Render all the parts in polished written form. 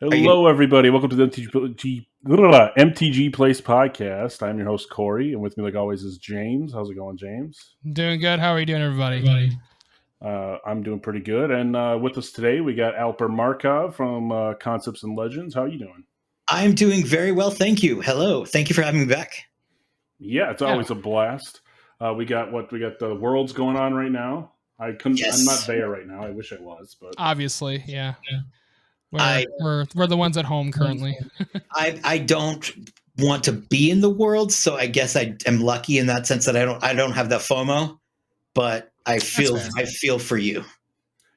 Hello, everybody. Welcome to the MTG Place podcast. I'm your host, Corey, and with me, like always, is James. How's it going, James? Doing good. How are you doing, everybody? I'm doing pretty good. And with us today, we got AlperMarkov from Concepts and Legends. How are you doing? I'm doing very well, thank you. Hello. Thank you for having me back. Yeah, it's always a blast. We got the Worlds going on right now. I'm not there right now. I wish I was, but obviously, yeah. We're the ones at home currently. I don't want to be in the world, so I guess I am lucky in that sense that I don't have that FOMO, but I feel for you.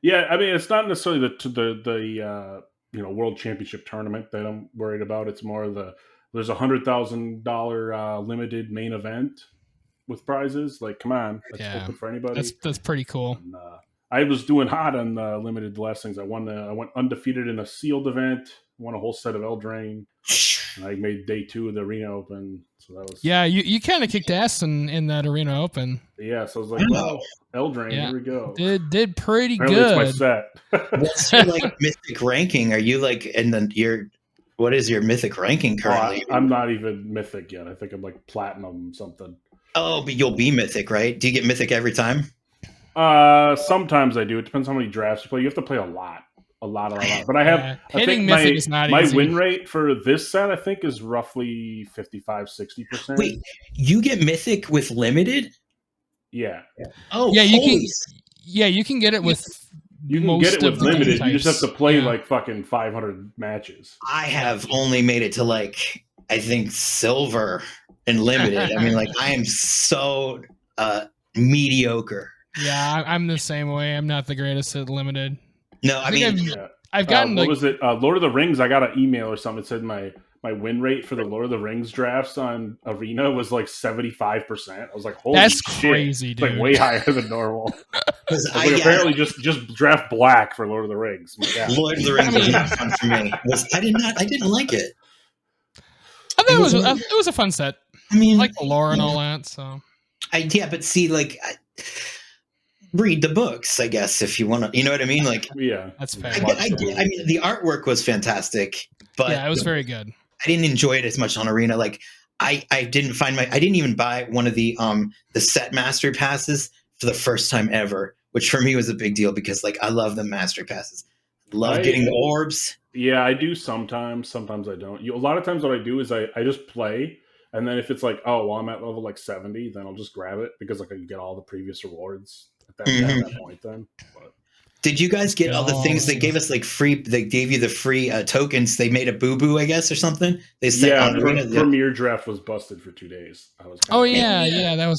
Yeah, I mean, it's not necessarily the World Championship tournament that I'm worried about. It's more there's $100,000 limited main event with prizes. Like, come on, that's open for anybody. That's pretty cool. And, I was doing hot on limited the last things. I went undefeated in a sealed event, won a whole set of Eldraine. And I made day 2 of the Arena Open. So that was you kind of kicked ass in that Arena Open. Yeah, so I was like, wow, Eldraine, here we go. Did pretty Apparently good. It's my set. What's your mythic ranking? Are you what is your mythic ranking currently? I'm not even mythic yet. I think I'm like platinum something. Oh, but you'll be mythic, right? Do you get mythic every time? Sometimes I do. It depends how many drafts you play. You have to play a lot. But I have hitting mythic is not easy. My win rate for this set, I think, is roughly 55-60%. Wait, you get mythic with limited? Yeah. Oh, yeah. You can get it with. You can get it with limited. You just have to play like fucking 500 matches. I have only made it to I think silver and limited. I mean, I am so mediocre. Yeah, I'm the same way. I'm not the greatest at limited. No, I've gotten what was it? Lord of the Rings. I got an email or something that said my win rate for the Lord of the Rings drafts on Arena was like 75%. I was like, holy that's shit. Crazy, dude. It's like way higher than normal. Apparently just draft black for Lord of the Rings. Yeah. Lord of the Rings was not fun for me. I didn't like it. I thought it was a fun set. I mean, I like the lore and all that. So but see, read the books, I guess, if you want to. You know what I mean? Yeah, that's fair. I mean, the artwork was fantastic, but it was very good. I didn't enjoy it as much on Arena. I didn't even buy one of the set mastery passes for the first time ever, which for me was a big deal because I love the mastery passes. Love getting the orbs. Yeah, I do sometimes. Sometimes I don't. A lot of times what I do is I just play, and then if it's I'm at level 70, then I'll just grab it because I can get all the previous rewards at that point then. But. Did you guys get all the things they gave us free? They gave you the free tokens. They made a boo-boo, I guess, or something. They said Premier Draft was busted for 2 days. That was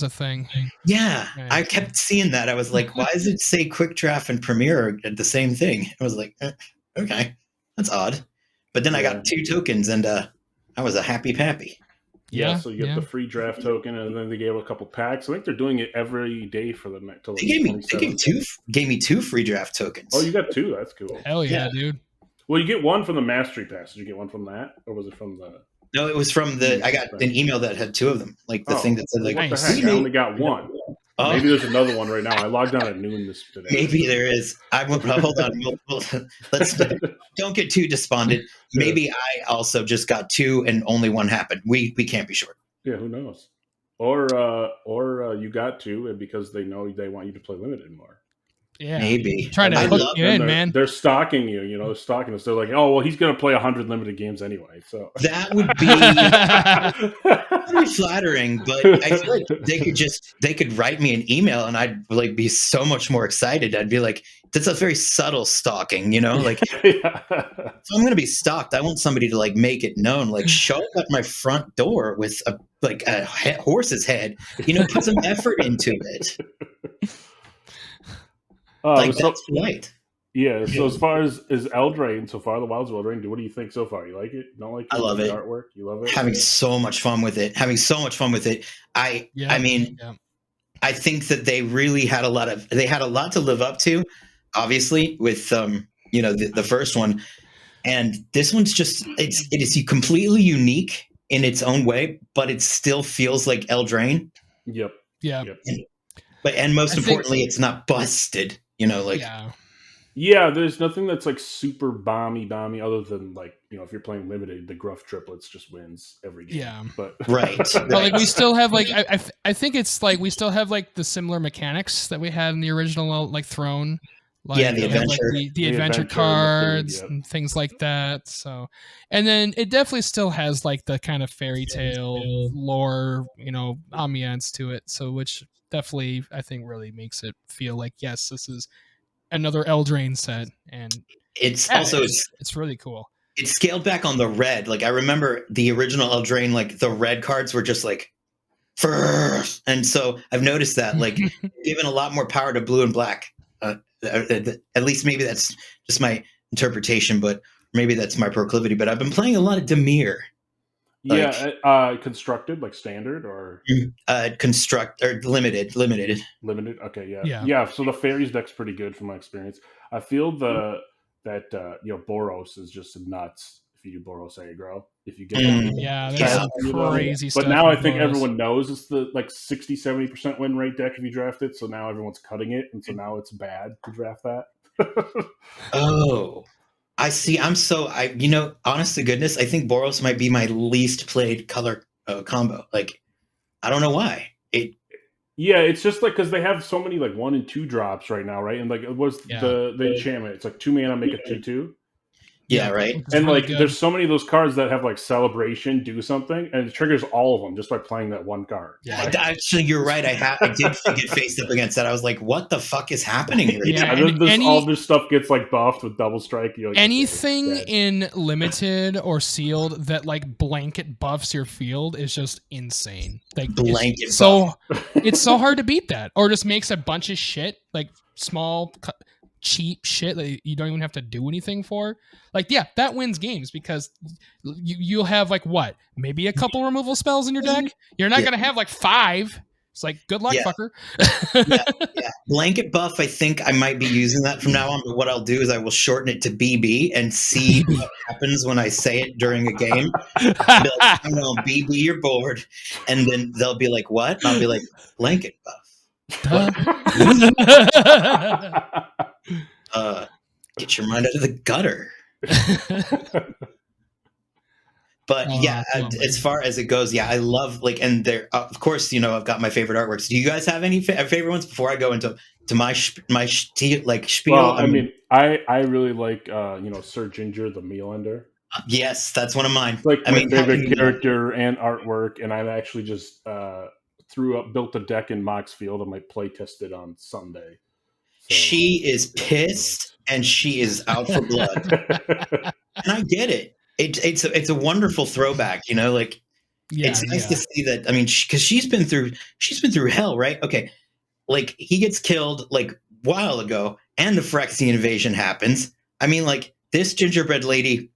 a thing. Yeah, I kept seeing that. I was like, why does it say Quick Draft and Premier at the same thing? I was like, okay, that's odd. But then I got 2 tokens, and I was a happy pappy. Yeah, so you get the free draft token, and then they gave a couple packs. I think they're doing it every day for the next. They gave me 2 free draft tokens. Oh, you got 2? That's cool. Hell yeah, dude. Well, you get one from the Mastery Pass. Did you get one from that, or was it from the? No, it was from I got an email that had 2 of them. Thing that said what the heck? I only got 1. Maybe there's another one right now. I logged on at noon today. Maybe there is. Hold on. Let's don't get too despondent. Maybe I also just got 2 and only 1 happened. We can't be sure. Yeah, who knows? Or you got 2 and because they know they want you to play limited more. Yeah, maybe trying to hook you in, man. They're stalking you. They're stalking us. They're like, oh well, he's going to play 100 limited games anyway. So that would be very flattering. But I feel like they could write me an email, and I'd be so much more excited. I'd be like, that's a very subtle stalking, Yeah. If I'm going to be stalked, I want somebody to make it known, show up at my front door with a horse's head. Put some effort into it. That's right. Yeah. So as far as Eldraine, so far the Wilds of Eldraine, what do you think so far? You like it? You don't like it? I love it. Artwork. You love it. Having so much fun with it. I think that they really had a lot to live up to. Obviously, with the first one, and this one's it is completely unique in its own way, but it still feels like Eldraine. Yep. Yeah. Yep. and most importantly, it's not busted. You know, like yeah, there's nothing that's like super bomby other than like, you know, if you're playing limited, the Gruff triplets just wins every game. Yeah, but right. But like we still have like I think it's like we still have like the similar mechanics that we had in the original like Throne. Like, yeah, the adventure, like the adventure cards and things like that. So, and then it definitely still has like the kind of fairy tale lore, you know, ambiance to it. So, which definitely I think really makes it feel like, yes, this is another Eldraine set, and it's also it's really cool. It's scaled back on the red. Like I remember the original Eldraine, like the red cards were just like first, and so I've noticed that like given a lot more power to blue and black. At least maybe that's just my interpretation, but maybe that's my proclivity. But I've been playing a lot of Dimir. Yeah, constructed like standard or construct or limited. Limited. Okay, yeah. So the fairies deck's pretty good from my experience. I feel that you know, Boros is just nuts if you do Boros aggro. If you get there's some crazy stuff. But now I think everyone knows it's the like 60-70% win rate deck if you draft it. So now everyone's cutting it, and so now it's bad to draft that. Oh. I see. You know, honest to goodness, I think Boros might be my least played color combo. Like, I don't know why. Yeah, it's just like because they have so many like 1 and 2 drops right now, right? And like it was the enchantment. It's like 2 mana, make it 2/2. Yeah, right. And like there's so many of those cards that have like celebration, do something, and it triggers all of them just by playing that one card. Yeah, actually, you're right. I did get faced up against that. I was like, "What the fuck is happening here?" Yeah, and all this stuff gets like buffed with double strike. You're like, anything in limited or sealed that like blanket buffs your field is just insane. Like blanket it's so hard to beat that, or just makes a bunch of shit like small. Cheap shit that you don't even have to do anything for. Like, yeah, that wins games because you'll have like what? Maybe a couple removal spells in your deck. You're not gonna have like 5. It's like, good luck, fucker. yeah. Blanket buff, I think I might be using that from now on, but what I'll do is I will shorten it to BB and see what happens when I say it during a game. I'll be like, "Oh, BB, you're bored." And then they'll be like, "What?" And I'll be like, "Blanket buff." Get your mind out of the gutter. But as far as it goes, I love like, and there, of course, you know, I've got my favorite artworks. Do you guys have any favorite ones before I go into my spiel? Well, I mean, I really like you know, Sir Ginger the Mealender. Yes, that's one of mine. It's like my favorite character and artwork, and I've actually just built a deck in Mox Field. I might play test it on Sunday. So, she is pissed and she is out for blood, and I get it. It's a wonderful throwback, you know. Like it's nice to see that. I mean, because she's been through hell, right? Okay, like he gets killed like a while ago, and the Phyrexian invasion happens. I mean, like this gingerbread lady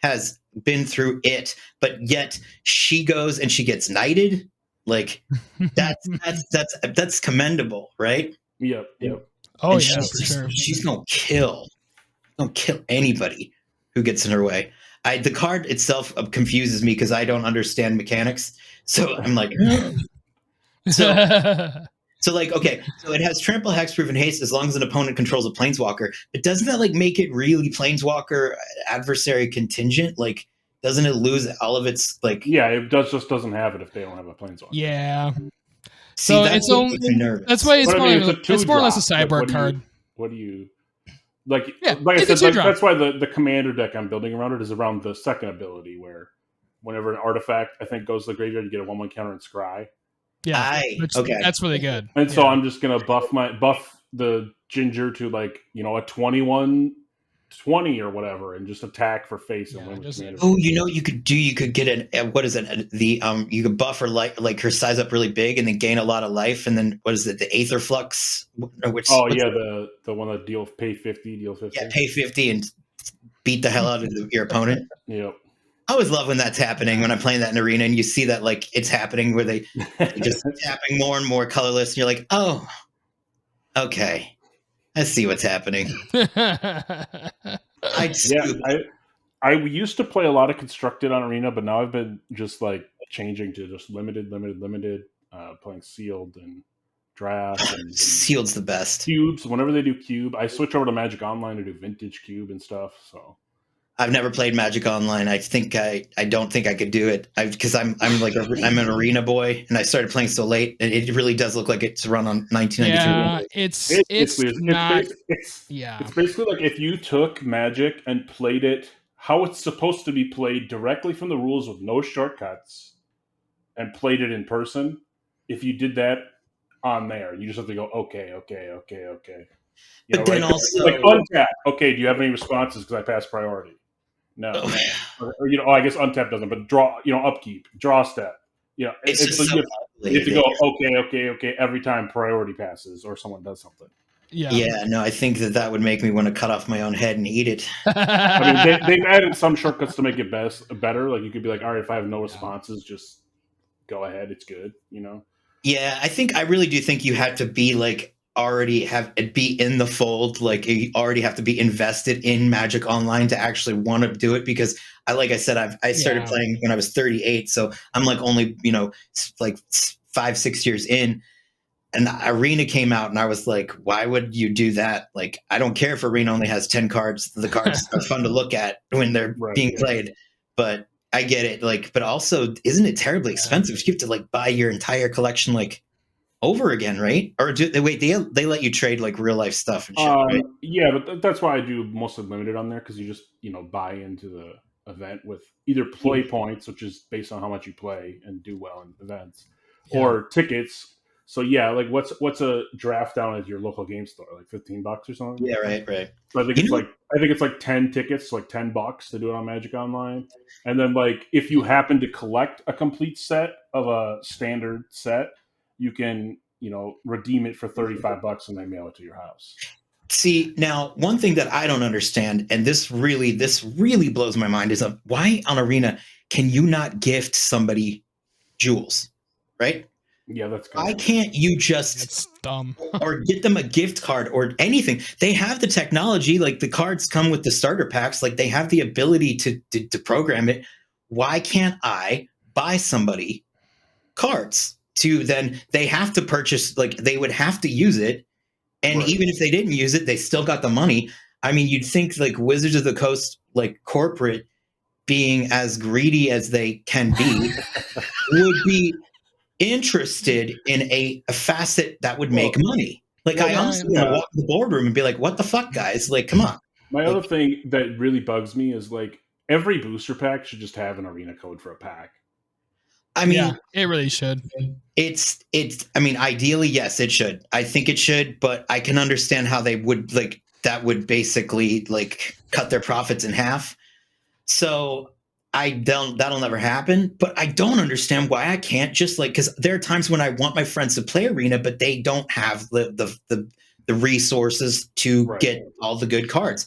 has been through it, but yet she goes and she gets knighted. Like that's commendable, right? Yep. Oh, and for sure. She's gonna kill anybody who gets in her way. The card itself confuses me because I don't understand mechanics. So I'm like, so like, okay, so it has trample, hexproof, and haste as long as an opponent controls a planeswalker. But doesn't that like make it really planeswalker adversary contingent? Like, doesn't it lose all of its like? Yeah, it doesn't have it if they don't have a planeswalker. Yeah. See, so that's that's why it's more or less a sideboard card. What do you like? Yeah, like I said, that's why the commander deck I'm building around it is around the second ability, where whenever an artifact I think goes to the graveyard, you get a 1/1 counter and scry. Yeah, that's really good. And so I'm just gonna buff the Ginger to like, you know, a 21-20 or whatever, and just attack for face and win with commander. Oh, you know, you could get what is it? You could buff her like her size up really big and then gain a lot of life, and then what is it? The Aether Flux? The one that pay 50. Yeah, pay 50 and beat the hell out of your opponent. Yep. I always love when that's happening, when I'm playing that in arena and you see that like it's happening where they just tapping more and more colorless, and you're like, oh, okay, I see what's happening. I used to play a lot of constructed on arena, but now I've been just like changing to just limited, playing sealed, and draft. And Sealed's the best. Cubes. Whenever they do Cube, I switch over to Magic Online to do Vintage Cube and stuff. So I've never played Magic Online. I don't think I could do it because I'm an arena boy, and I started playing so late, and it really does look like it's run on 1993. Yeah, it's basically like if you took Magic and played it how it's supposed to be played directly from the rules with no shortcuts, and played it in person. If you did that on there, you just have to go okay. You know, but then right? also like untap. Okay, do you have any responses? Because I passed priority. No. Or, you know, I guess untap doesn't, but draw. You know, upkeep, draw step. You know, it's just so you have to go okay every time priority passes or someone does something. Yeah. No, I think that would make me want to cut off my own head and eat it. I mean, they've added some shortcuts to make it better. Like you could be like, all right, if I have no responses, just go ahead. It's good. You know. Yeah, I really do think you have to be like be in the fold. Like you already have to be invested in Magic Online to actually want to do it. Because I started playing when I was 38, so I'm like only like 5-6 years in. And Arena came out, and I was like, why would you do that? Like, I don't care if Arena only has 10 cards. The cards are fun to look at when they're being played. But I get it. Like, but also, isn't it terribly expensive? You have to like buy your entire collection like over again, right? Or they let you trade like real life stuff and shit, right? Yeah, but that's why I do mostly limited on there, because you just buy into the event with either play points, which is based on how much you play and do well in events, or tickets. So yeah, like what's a draft down at your local game store? Like $15 or something? Yeah, right. So I think it's like 10 tickets, like $10 to do it on Magic Online. And then like if you happen to collect a complete set of a standard set, you can, redeem it for $35 and they mail it to your house. See, now one thing that I don't understand, and this really blows my mind, is why on Arena can you not gift somebody jewels, right? Yeah, that's good. Why can't you just That's dumb. or get them a gift card or anything? They have the technology, like the cards come with the starter packs, like they have the ability to program it. Why can't I buy somebody cards to then they have to purchase, like they would have to use it. And even if they didn't use it, they still got the money. I mean, you'd think like Wizards of the Coast, like corporate being as greedy as they can be would be interested in a facet that would make money. Like I honestly want to walk in the boardroom and be like, what the fuck, guys? Like, come on. My other thing that really bugs me is like every booster pack should just have an arena code for a pack. I mean, it really should. I mean, ideally, yes, it should. I think it should, but I can understand how they would like that would basically like cut their profits in half. So that'll never happen, but I don't understand why I can't just like, because there are times when I want my friends to play Arena, but they don't have the resources to get all the good cards.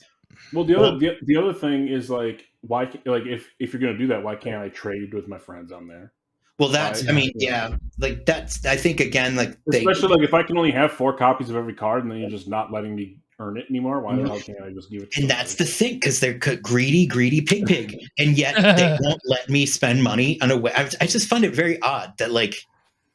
Well, the other thing is like, why, like if you're going to do that, why can't I trade with my friends on there? Well, that's, I mean, yeah, like that's, I think again, like especially like if I can only have 4 copies of every card and then you're just not letting me earn it anymore, why the hell can't I just give it to And that's the thing, because they're greedy pig, and yet they won't let me spend money on a way. I just find it very odd that like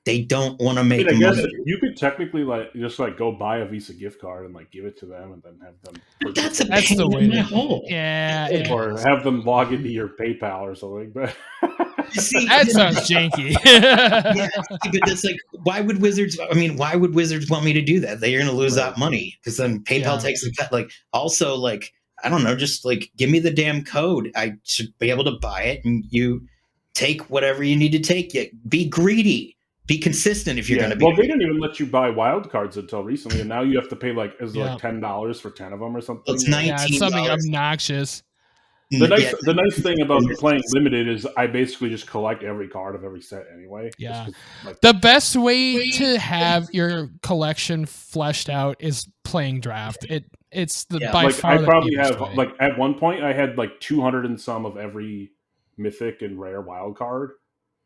they don't want to make money. I guess you could technically like just like go buy a Visa gift card and like give it to them and then have them. But that's the way in my hole. Yeah, or have them log into your PayPal or something. But see, that sounds janky. Yeah, but it's like, why would Wizards want me to do that? They're going to lose that money because then PayPal takes a cut. Like, also, like, I don't know, just like give me the damn code. I should be able to buy it, and you take whatever you need to take. Be greedy. Be consistent if you're going to be. Well, they didn't even let you buy wild cards until recently, and now you have to pay like $10 for 10 of them or something. It's $19. It's something obnoxious. The nice thing about playing limited is I basically just collect every card of every set anyway. Yeah. The best way to have your collection fleshed out is playing draft. It's the by like far I the probably cheapest have way. like at one point I had like 200 and some of every mythic and rare wild card.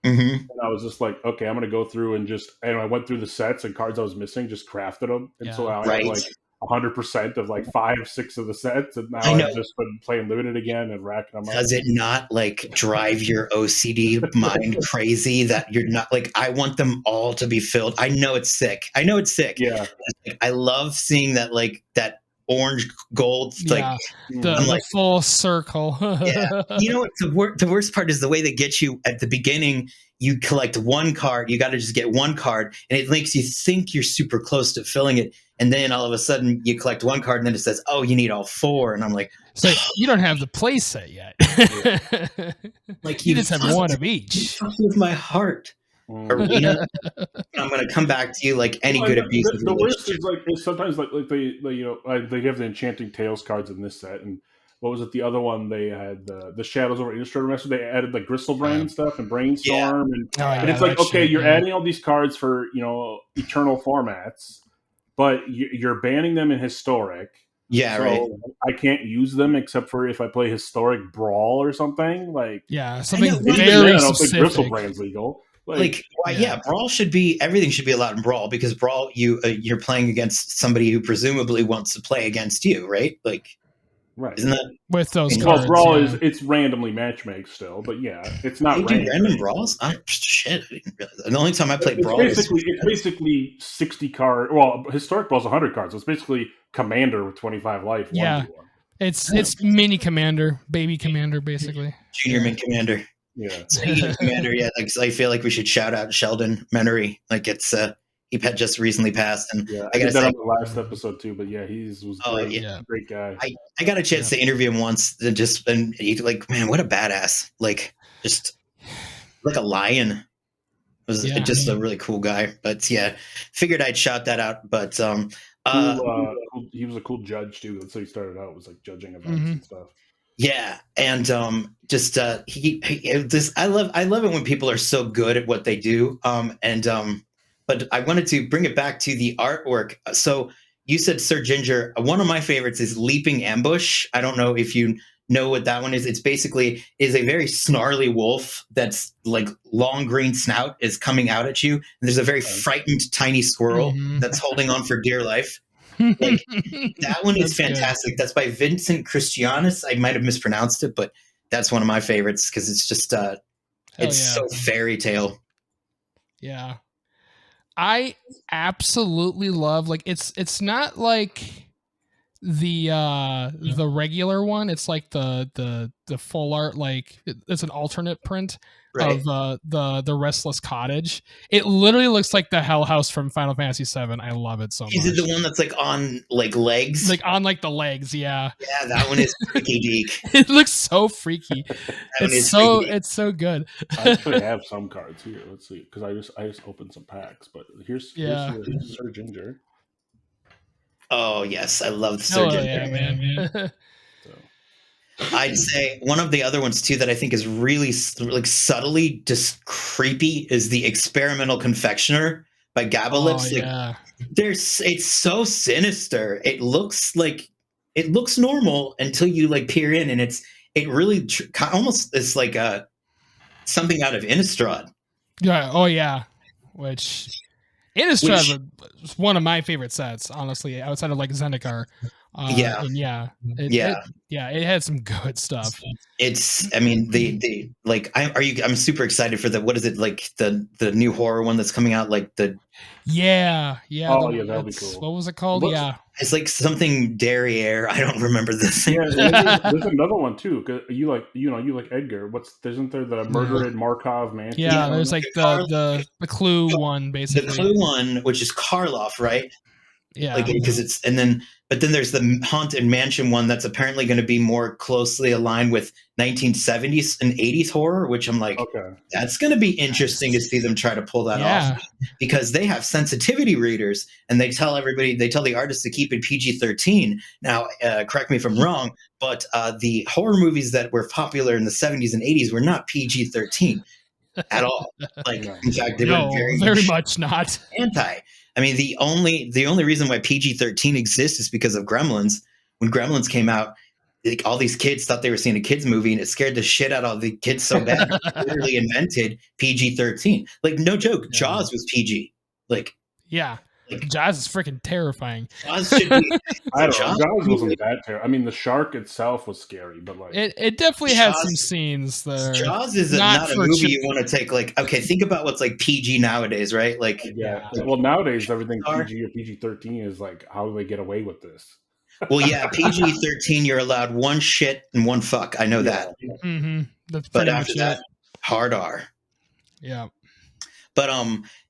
Mm-hmm. And I was just like, okay, I'm going to go through and I went through the sets and cards I was missing, just crafted them. And so I 100% of like 5-6 of the sets, and now I've just been playing limited again and racking them up. Does it not like drive your OCD mind crazy that you're not like, I want them all to be filled? I know it's sick. Yeah. I love seeing that, like that orange gold, like the full circle. Yeah. You know what? The worst part is the way they get you at the beginning. You collect one card. You got to just get one card, and it makes you think you're super close to filling it. And then all of a sudden, you collect one card, and then it says, "Oh, you need all 4." And I'm like, "So you don't have the play set yet. Like you just have one of each." With my heart. Arena. I'm going to come back to you like any good abuse. The worst is like sometimes like they they have the Enchanting Tales cards in this set, and what was it? The other one they had the Shadows over Illustrator Master. They added like Gristlebrand and stuff and Brainstorm, and it's like okay, you're adding all these cards for eternal formats, but you're banning them in Historic. Yeah, right. I can't use them except for if I play Historic Brawl or something like something very I don't specific. think Gristlebrand's legal. Brawl should be, everything should be allowed in Brawl, because Brawl, you're playing against somebody who presumably wants to play against you, right? Like, right? Isn't that with those cards? Brawl is it's randomly matchmake still, but it's not random brawls. Shit, I didn't realize that. The only time I played Brawl, it's basically 60 card. Well, Historic Brawl's 100 cards, so it's basically Commander with 25 life. Yeah, it's mini Commander, baby Commander, basically. Junior Mint Commander. Yeah, Commander. Yeah, like I feel like we should shout out Sheldon Menery. Like he had just recently passed, and I got that on the last episode too. But yeah, was great. Great guy. I got a chance to interview him once, and he, like, man, what a badass! Like just like a lion. Was just a really cool guy. But yeah, figured I'd shout that out. But he was a cool judge too. That's how he started out, was like judging events and stuff. Yeah, and I love it when people are so good at what they do. But I wanted to bring it back to the artwork. So you said Sir Ginger. One of my favorites is Leaping Ambush. I don't know if you know what that one is. It's basically is a very snarly wolf that's like long green snout is coming out at you, and there's a very frightened tiny squirrel that's holding on for dear life. Like that one is fantastic. Good. That's by Vincent Christianus. I might have mispronounced it, but that's one of my favorites because it's just so fairy tale. Yeah, I absolutely love, like, it's not like the regular one. It's like the full art, like it's an alternate print of the Restless Cottage. It literally looks like the Hell House from Final Fantasy VII. I love it so much. Is it the one that's like on like legs? Like on like the legs, yeah. Yeah, that one is freaky deek. It looks so freaky. It's so good. I actually have some cards here. Let's see, because I just opened some packs, but here's Sir Ginger. Oh yes, I love the Sir Ginger. Yeah, man. I'd say one of the other ones too that I think is really like subtly just creepy is the Experimental Confectioner by Gabalips. It's so sinister. It looks normal until you like peer in, and it really almost is like something out of Innistrad. Yeah. Oh yeah. Which Innistrad is one of my favorite sets, honestly, outside of like Zendikar. It had some good stuff. It's, I mean, I'm super excited for what is it, like the new horror one that's coming out, like the that'll be cool. What was it called? It's like something Derriere. I don't remember the thing. There's another one too. You like Edgar. Isn't there the Murdered Markov Mansion? Yeah, there's like the Clue one, basically. The Clue one, which is Karloff, right? Yeah, like because but then there's the Haunted Mansion one that's apparently going to be more closely aligned with 1970s and 80s horror, which I'm like, that's going to be interesting to see them try to pull that off, because they have sensitivity readers and they tell the artists to keep it PG-13. Now, correct me if I'm wrong, but the horror movies that were popular in the 70s and 80s were not PG-13 at all. Like, in fact, they were very much not anti. I mean, the only reason why PG-13 exists is because of Gremlins. When Gremlins came out, like, all these kids thought they were seeing a kids movie, and it scared the shit out of the kids so bad. They literally invented PG-13. Like, no joke, Jaws was PG. Like, yeah, Jaws is freaking terrifying. Jaws should be. I don't know. Jaws wasn't that terrible. I mean, the shark itself was scary, but like it definitely has some scenes that are Jaws is not a movie you want to take. Like, okay, think about what's like PG nowadays, right? Like, yeah. Well, nowadays everything PG or PG-13 is like, how do they get away with this? Well, yeah, PG-13, you're allowed one shit and one fuck. I know that. Mm-hmm. That's but after that, hard R. Yeah. But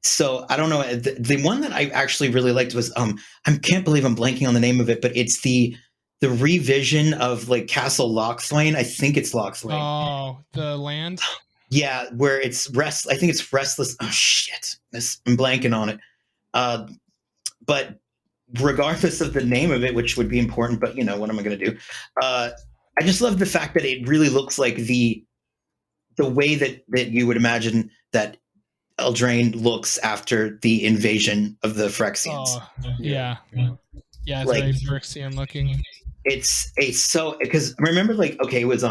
so I don't know. The one that I actually really liked was I can't believe I'm blanking on the name of it, but it's the revision of like Castle Lochthwain. I think it's Lochthwain. Oh, the land. Yeah, where it's I think it's Restless. Oh shit, I'm blanking on it. But regardless of the name of it, which would be important, but you know, what am I going to do? I just love the fact that it really looks like the way that you would imagine that Eldraine looks after the invasion of the Phyrexians. Oh, yeah. Yeah, it's like, very Phyrexian looking. It's because remember, like, okay, it was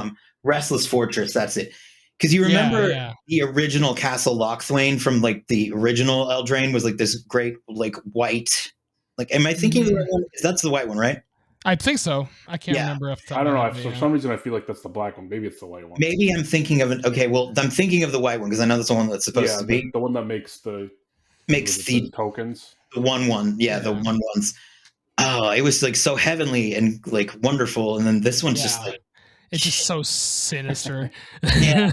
Restless Fortress, that's it. Because you remember the original Castle Lochthwain from like the original Eldraine was like this great like white. Like, am I thinking the right one? That's the white one, right? I think so. I can't remember. I don't know. For some reason, I feel like that's the black one. Maybe it's the white one. Maybe I'm thinking of it. Okay, well, I'm thinking of the white one because I know that's the one that's supposed to be the one that makes the tokens. The 1/1, the 1/1s. Oh, it was like so heavenly and like wonderful, and then this one's just like it's just so sinister. Yeah,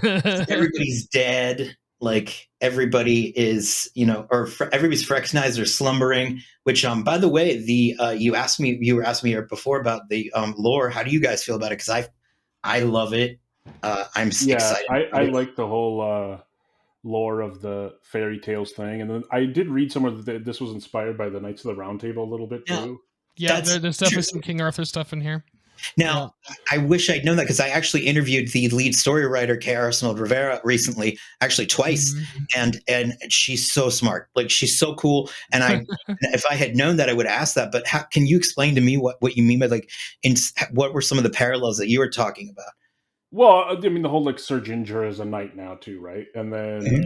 everybody's dead. Like everybody is, you know, or everybody's Phyrexionized or slumbering. Which, by the way, you were asking me before about the lore. How do you guys feel about it? Because I love it. I'm excited. I like the whole lore of the fairy tales thing, and then I did read somewhere that this was inspired by the Knights of the Round Table a little bit too. Yeah, there's definitely some King Arthur stuff in here. Now, I wish I'd known that because I actually interviewed the lead story writer, Kay Arsenault Rivera, recently, actually twice, and she's so smart. Like, she's so cool. And if I had known that, I would ask that. But can you explain to me what you mean by like, what were some of the parallels that you were talking about? Well, I mean, the whole like Sir Ginger is a knight now too, right? And then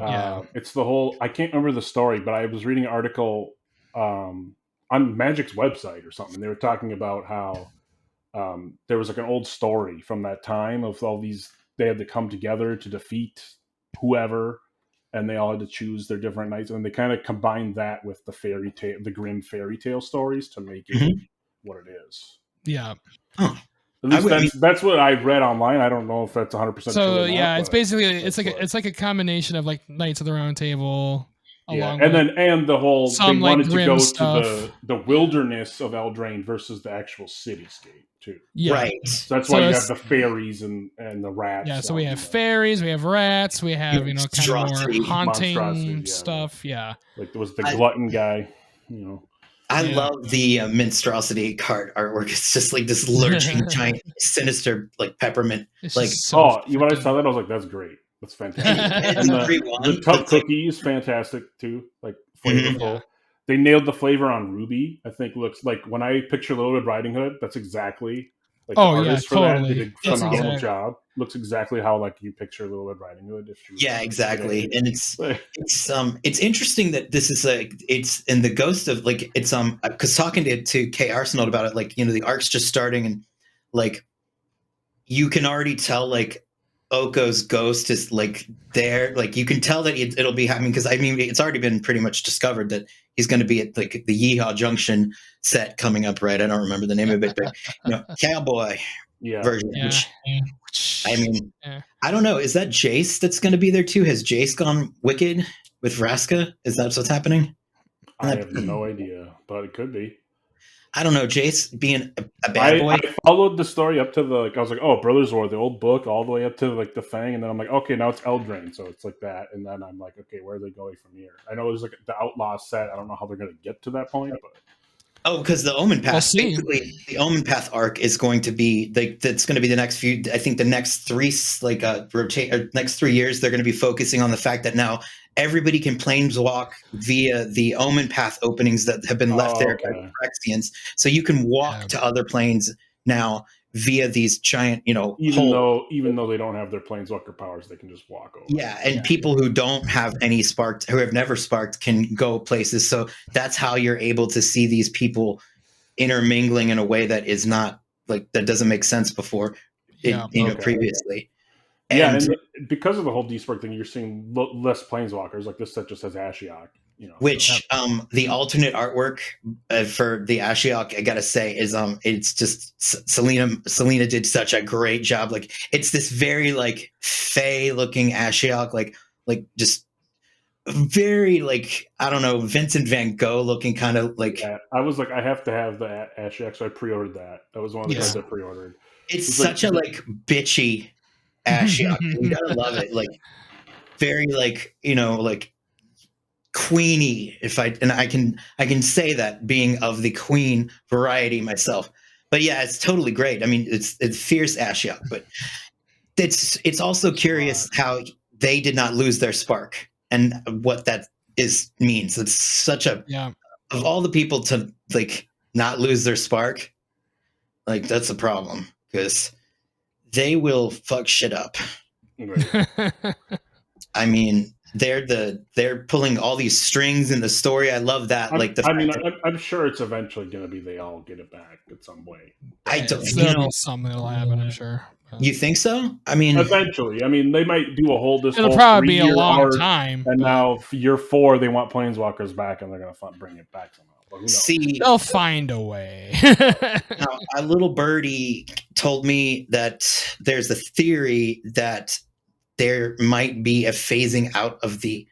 it's the whole. I can't remember the story, but I was reading an article on Magic's website or something. They were talking about how. There was like an old story from that time of all these, they had to come together to defeat whoever, and they all had to choose their different knights, and they kind of combined that with the grim fairy tale stories to make it what it is. Yeah. Huh. At least that's what I read online. I don't know if that's 100% true. So yeah, it's basically it's like a combination of like Knights of the Round Table. Yeah, and the whole they wanted to go to the wilderness of Eldraine versus the actual cityscape too. Yeah. Right. So that's why you have the fairies and the rats. Yeah, so we have fairies, we have rats, we have kind of more haunting stuff. Yeah. Like there was the glutton guy, you know. I love the minstrosity card artwork. It's just like this lurching giant sinister like peppermint. It's like when I saw that I was like, that's great. That's fantastic. The tub cookie is fantastic too, like flavorful. Yeah. They nailed the flavor on Ruby. I think looks like when I picture Little Red Riding Hood, that's exactly like the artist for that did a phenomenal job. Looks exactly how like you picture Little Red Riding Hood. Exactly. And it's interesting that this is it's in the ghost of like it's because talking to Kay Arsenault about it, like, you know, the arc's just starting and like you can already tell like Oko's ghost is like there, like you can tell that it'll be happening because I mean it's already been pretty much discovered that he's going to be at like the Yeehaw Junction set coming up, right? I don't remember the name of it, but you know, cowboy version. Which I mean, I don't know. Is that Jace that's going to be there too? Has Jace gone wicked with Vraska? Is that what's happening? I have no idea, but it could be. I don't know, Jace being a bad boy. I followed the story up to I was like, oh, Brothers War, the old book, all the way up to like the Fang, and then I'm like, okay, now it's Eldraine, so it's like that, and then I'm like, okay, where are they going from here? I know there's like the Outlaw set. I don't know how they're going to get to that point, but because the Omen Path, basically, the Omen Path arc is going to be that's going to be the next few. I think the next three next 3 years, they're going to be focusing on the fact that now everybody can planeswalk via the Omen Path openings that have been left there by Phyrexians. So you can walk to other planes now via these giant, even though they don't have their planeswalker powers, they can just walk over. Yeah, and people who don't have any sparked, who have never sparked, can go places. So that's how you're able to see these people intermingling in a way that is not like, that doesn't make sense before, previously. And because of the whole Despark thing, you're seeing less planeswalkers. Like this set just has Ashiok. Which the alternate artwork for the Ashiok, I gotta say, is it's just Selena did such a great job. Like it's this very like fey looking Ashiok, like just very like, I don't know, Vincent Van Gogh looking kind of like. Yeah, I was like, I have to have the Ashiok, so I pre-ordered that. That was one of the cards I pre-ordered. It's such a like bitchy Ashiok. You gotta love it. Like very like, like queeny, I can say that, being of the queen variety myself. But yeah, it's totally great. I mean, it's fierce Ashiok, but it's also curious how they did not lose their spark and what that means. It's such a of all the people to like not lose their spark, like that's a problem, because they will fuck shit up. Right. I mean, they're pulling all these strings in the story. I love that. I'm sure it's eventually going to be they all get it back in some way. I don't. Something will happen. I'm sure. You think so? I mean, eventually. I mean, they might do a whole. It'll probably be a long time. And now year 4, they want planeswalkers back, and they're going to bring it back somehow. But who knows? See, they'll find a way. Now, a little birdie told me that there's a theory that there might be a phasing out of the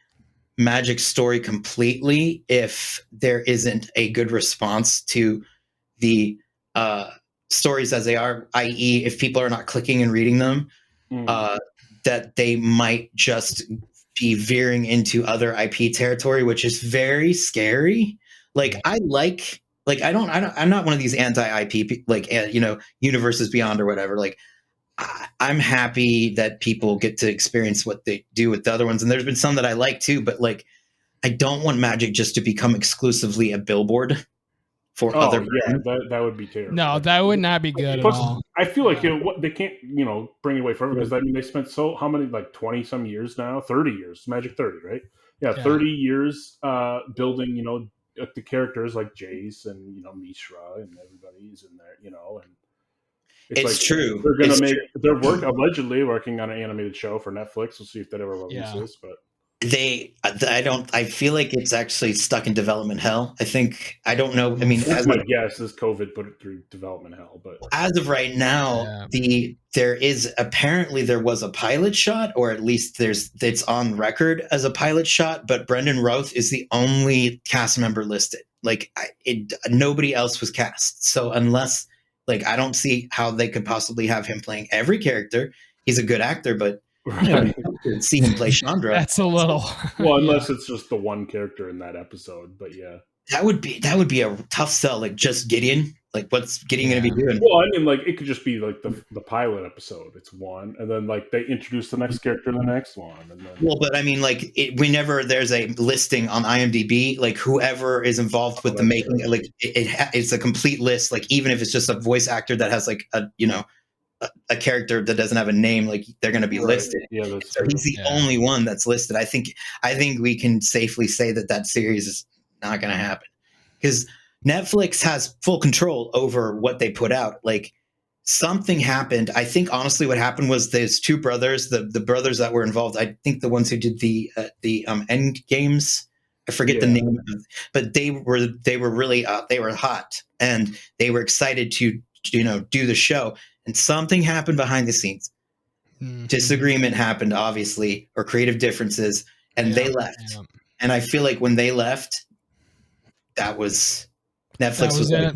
Magic story completely if there isn't a good response to the stories as they are, i.e. if people are not clicking and reading them, that they might just be veering into other IP territory, which is very scary. Like I'm not one of these anti-IP, like, Universes Beyond or whatever. Like, I'm happy that people get to experience what they do with the other ones. And there's been some that I like too, but like, I don't want Magic just to become exclusively a billboard for other brands. That would be terrible. No, that would not be good at all. I feel like they can't, bring it away forever, because I mean, they spent how many, like 20 some years now, 30 years, Magic 30, right? Yeah. 30 years building, the characters like Jace and, Mishra and everybody's in there, and it's true. They're going to they're allegedly working on an animated show for Netflix. We'll see if that ever releases, but I feel like it's actually stuck in development hell. I don't know. I mean, my guess is COVID put it through development hell, but as of right now, there was a pilot shot, or at least it's on record as a pilot shot, but Brendan Roth is the only cast member listed. Like nobody else was cast. So unless, like, I don't see how they could possibly have him playing every character. He's a good actor, but see him play Chandra. That's a little. Well, unless it's just the one character in that episode, but yeah, that would be a tough sell. Like just Gideon. Like what's Gideon going to be doing? Well, I mean, like it could just be like the pilot episode. It's one, and then like they introduce the next character in the next one, and then. Well, but I mean, like whenever there's a listing on IMDb, like whoever is involved with the making, true. Like it's a complete list. Like even if it's just a voice actor that has like a character that doesn't have a name, like they're going to be listed. Yeah, so he's the only one that's listed. I think we can safely say that series is not going to happen, because Netflix has full control over what they put out. Like something happened. I think honestly what happened was there's two brothers, the brothers that were involved. I think the ones who did the End Games, I forget the name, but they were really they were hot and they were excited to do the show. And something happened behind the scenes. Mm-hmm. Disagreement happened, obviously, or creative differences, and they left. Yeah. And I feel like when they left, that was Netflix was like,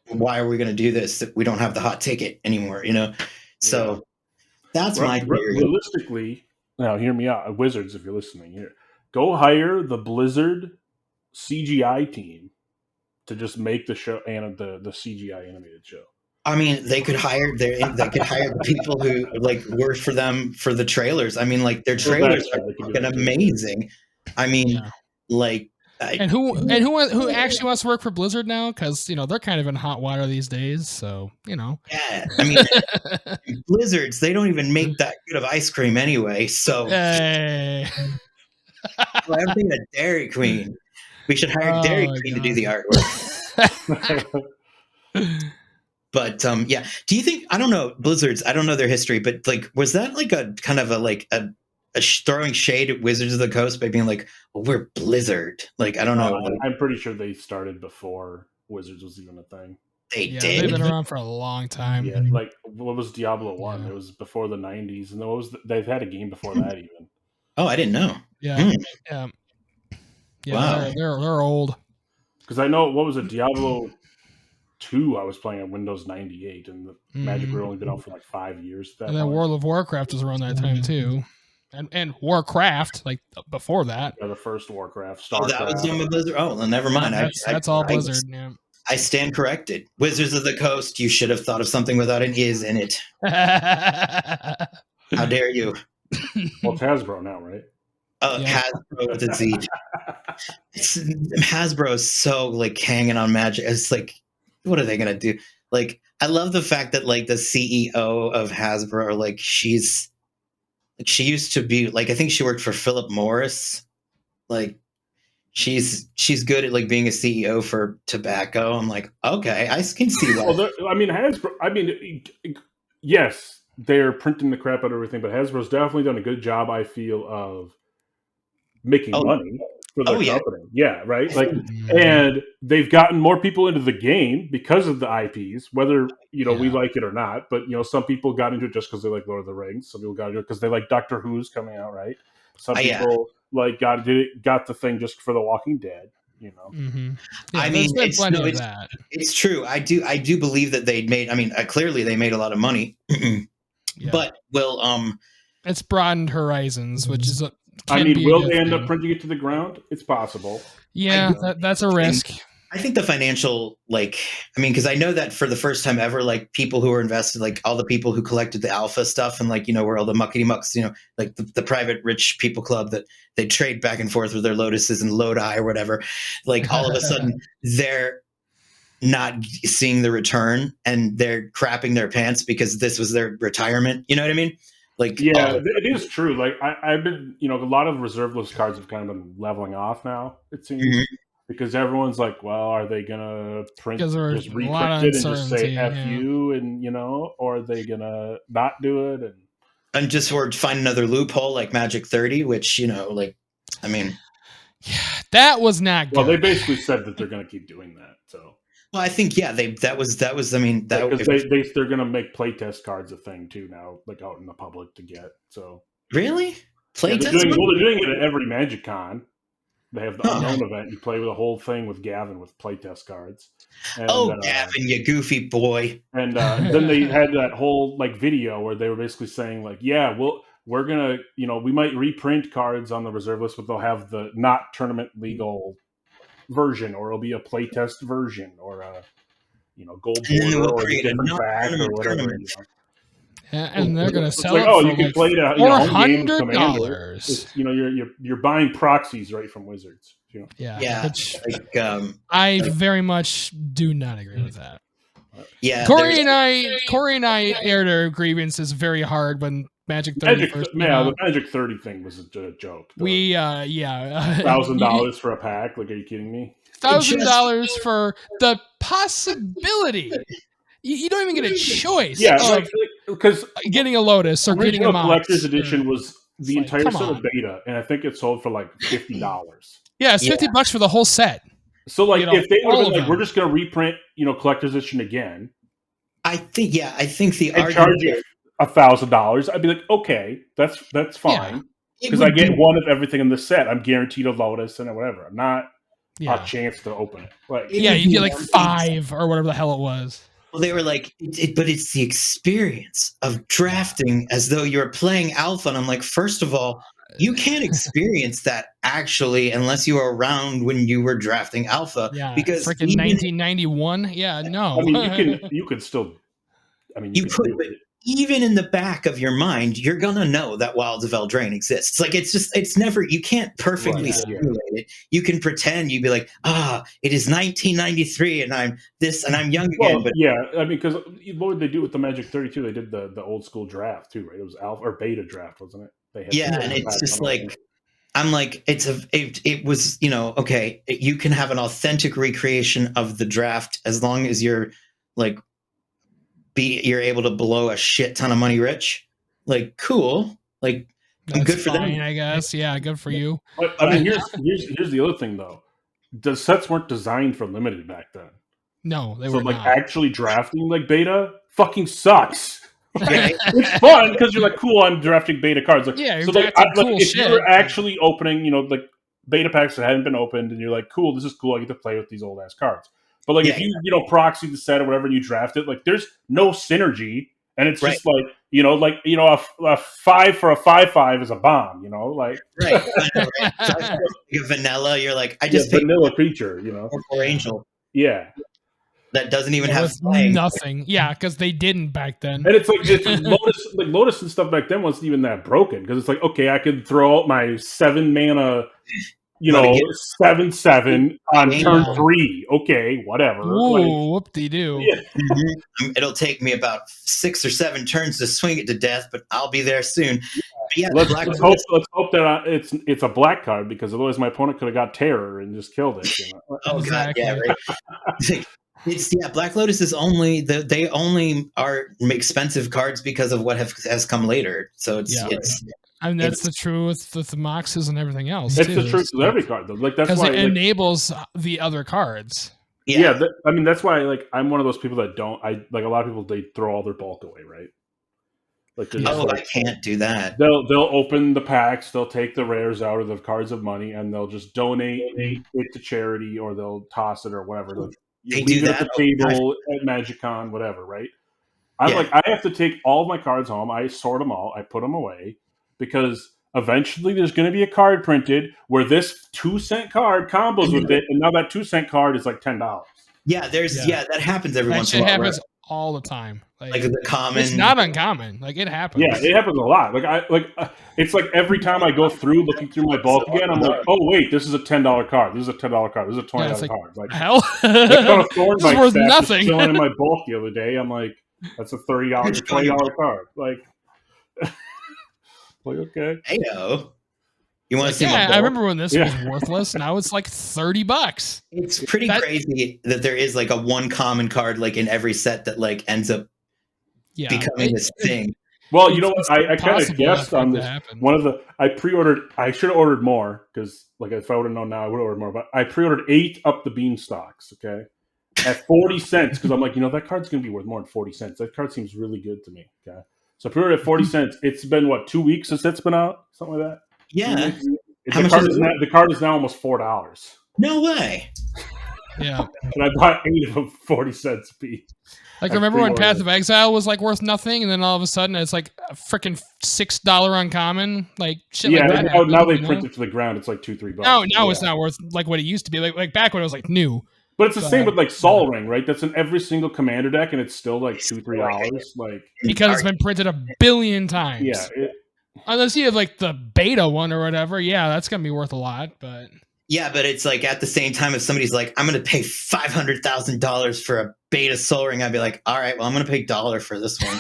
why are we going to do this if we don't have the hot ticket anymore? So that's my theory. Realistically, now hear me out, Wizards, if you're listening here, go hire the Blizzard CGI team to just make the show and the CGI animated show. I mean, they could hire the people who like work for them for the trailers. I mean, like their trailers are fucking amazing. I mean, like And who actually wants to work for Blizzard now? Because they're kind of in hot water these days. So Yeah, I mean, Blizzards, they don't even make that good of ice cream anyway. So hey. well, I'm thinking of Dairy Queen. We should hire Dairy Queen to do the artwork. But yeah, do you think, I don't know, Blizzards, I don't know their history, but like, was that like a kind of a throwing shade at Wizards of the Coast by being like, well, we're Blizzard? Like, I don't know. I'm pretty sure they started before Wizards was even a thing. They did. They've been around for a long time. Yeah, like what was Diablo 1? It was before the 90s, and they've had a game before that even. Oh, I didn't know. Yeah. Yeah. Wow. They're old. Because I know, what was it, Diablo 2 I was playing on Windows 98, and the Magic had only been out for like 5 years. And then World of Warcraft was around that time too. And Warcraft, like before that. Yeah, the first Warcraft. StarCraft. Oh, that was done with Blizzard. Oh, well, never mind. That's all Blizzard. I stand corrected. Wizards of the Coast, you should have thought of something without an is in it. How dare you? Well, it's Hasbro now, right? Hasbro with a Z. Hasbro is so like hanging on Magic. It's like, what are they gonna do? Like, I love the fact that like the CEO of Hasbro, like she used to be like, I think she worked for Philip Morris. Like, she's good at like being a CEO for tobacco. I'm like, okay, I can see that. Well, I mean, Hasbro. I mean, yes, they're printing the crap out of everything, but Hasbro's definitely done a good job, I feel, of making money for their company. Yeah, right. Like, and they've gotten more people into the game because of the IPs, whether we like it or not. But some people got into it just because they like Lord of the Rings. Some people got into it because they like Doctor Who's coming out, right? Some people like got the thing just for The Walking Dead. Yeah, I mean, it's true. I do believe that they made. I mean, clearly they made a lot of money, but it's broadened horizons, which is will they end up printing it to the ground? It's possible. Yeah, that's a risk. I think the financial, because I know that for the first time ever, like people who were invested, like all the people who collected the alpha stuff and where all the muckety mucks, like the private rich people club that they trade back and forth with their lotuses and Lodi or whatever, like all of a sudden they're not seeing the return and they're crapping their pants because this was their retirement. You know what I mean? Like, it is true. Like I've been, a lot of reserve list cards have kind of been leveling off now, it seems. Mm-hmm. Because everyone's like, well, are they gonna just reprint it and just say "F you" and or are they gonna not do it and just find another loophole like Magic 30, which I mean, that was not good. Well, they basically said that they're gonna keep doing that. So, well, I think that was. I mean, because they're gonna make playtest cards a thing too now, like out in the public to get. So really, playtest? They're doing it at every Magic Con. They have the unknown event. You play with the whole thing with Gavin with playtest cards. And, Gavin, you goofy boy! And then they had that whole video where they were basically saying we're gonna we might reprint cards on the reserve list, but they'll have the not tournament legal version, or it'll be a playtest version, or a gold border or a different back or whatever. And they're going to sell it for you can play it $400. You're buying proxies right from Wizards. Yeah. Which, I very much do not agree with that. Yeah, Corey and I aired our grievances very hard when Magic 30 the Magic 30 thing was a joke. We $1,000 for a pack. Like, are you kidding me? $1,000 for the possibility. You don't even get a choice. Yeah, because getting a Lotus or getting a collector's edition was the entire set of beta, and I think it sold for like $50. Yeah, it's $50 for the whole set. So if they would have been we're just going to reprint, collector's edition again. I think the and charge you $1,000. I'd be like, okay, that's fine because I get one of everything in the set. I'm guaranteed a Lotus and whatever. I'm not a chance to open it. You get like 5 or whatever the hell it was. Well, they were like, but it's the experience of drafting as though you're playing Alpha. And I'm like, first of all, you can't experience that actually unless you were around when you were drafting Alpha. Yeah, because freaking 1991. Yeah, no. I mean, you could still. I mean, you could. even in the back of your mind, you're gonna know that Wilds of Eldraine exists. Like it's never, you can't perfectly simulate it. You can pretend, you'd be like, it is 1993 and I'm this and I'm young again. But yeah, I mean, because what would they do with the Magic 32? They did the old school draft too, right? It was alpha or beta draft, wasn't it? They had and it's just like, I'm like, it was, okay, you can have an authentic recreation of the draft as long as you're like, you're able to blow a shit ton of money rich. Like, cool. Like, that's good for fine, them, I guess. Yeah, good for you. But I mean, here's the other thing though. The sets weren't designed for limited back then. No, they were not. Actually drafting like beta fucking sucks. It's fun because you're like, cool, I'm drafting beta cards. Like, yeah, so if you're actually opening, like beta packs that hadn't been opened, and you're like, cool, this is cool, I get to play with these old ass cards. But like if you proxy the set or whatever and you draft it, like there's no synergy, and it's just like a 5 for a 5/5 is a bomb, like right. Vanilla, you're like, I just vanilla creature, or Angel, that doesn't even have nothing. Yeah, because they didn't back then. And it's like Lotus and stuff back then wasn't even that broken because it's like, okay, I could throw out my 7 mana, 7/7 on turn 3. Okay, whatever. Ooh, whoop-de-doo. Yeah. It'll take me about 6 or 7 turns to swing it to death, but I'll be there soon. Let's hope that it's a black card because otherwise my opponent could have got Terror and just killed it. Oh exactly. God, yeah, right. Black Lotus is they only are expensive cards because of what has come later. So it's I mean, that's the truth with the Moxes and everything else. It's the truth with every card, though. Like that's why it enables the other cards. Yeah, I mean that's why. Like I'm one of those people that don't. I like a lot of people. They throw all their bulk away, right? Like I can't do that. They'll open the packs. They'll take the rares out of the cards of money, and they'll just donate it to charity, or they'll toss it or whatever. Like, they do that at the table at MagicCon, whatever, right? I'm like, I have to take all of my cards home. I sort them all. I put them away because eventually there's going to be a card printed where this 2-cent card combos with it, and now that 2-cent card is like $10. Yeah, that happens every once in a while. That happens all the time. Like the common. It's not uncommon. Like it happens. Yeah, it happens a lot. It's like every time I go through looking through my bulk again, I'm like, oh wait, this is a $10 card. This is a $10 card. This is a $20 card. Like hell, it's worth nothing. Chilling in my bulk the other day. I'm like, that's a $30 or $20 card. Like okay. I know. You want to see? Yeah, I remember when this was worthless. Now it's like $30. It's pretty crazy that there is like a one common card like in every set that like ends up becoming this thing. Well, you know what? I kind of guessed on this. I pre-ordered. I should have ordered more because, like, if I would have known now, I would have ordered more. But I pre-ordered 8 Up the Beanstalks. Okay, at 40 cents because I'm like, that card's gonna be worth more than 40 cents. That card seems really good to me. Okay, so I pre-ordered at 40 cents. It's been 2 weeks since it's been out, something like that. Yeah, the card is now almost $4. No way. Yeah, and I bought 8 of them 40 cents a piece. Like, remember when Path of Exile was like worth nothing, and then all of a sudden it's like a freaking $6 uncommon, like shit. Yeah, like that now they print it to the ground. It's like $2-3. Now it's not worth like what it used to be. Like back when it was like new. But it's the same with like Sol Ring, right? That's in every single commander deck, and it's still like $2-3. Like because it's been printed a billion times. Yeah. Unless you have like the beta one or whatever, that's gonna be worth a lot. But but it's like at the same time, if somebody's like, I'm gonna pay $500,000 for a beta Sol Ring, I'd be like, all right, well, I'm gonna pay $1 for this one.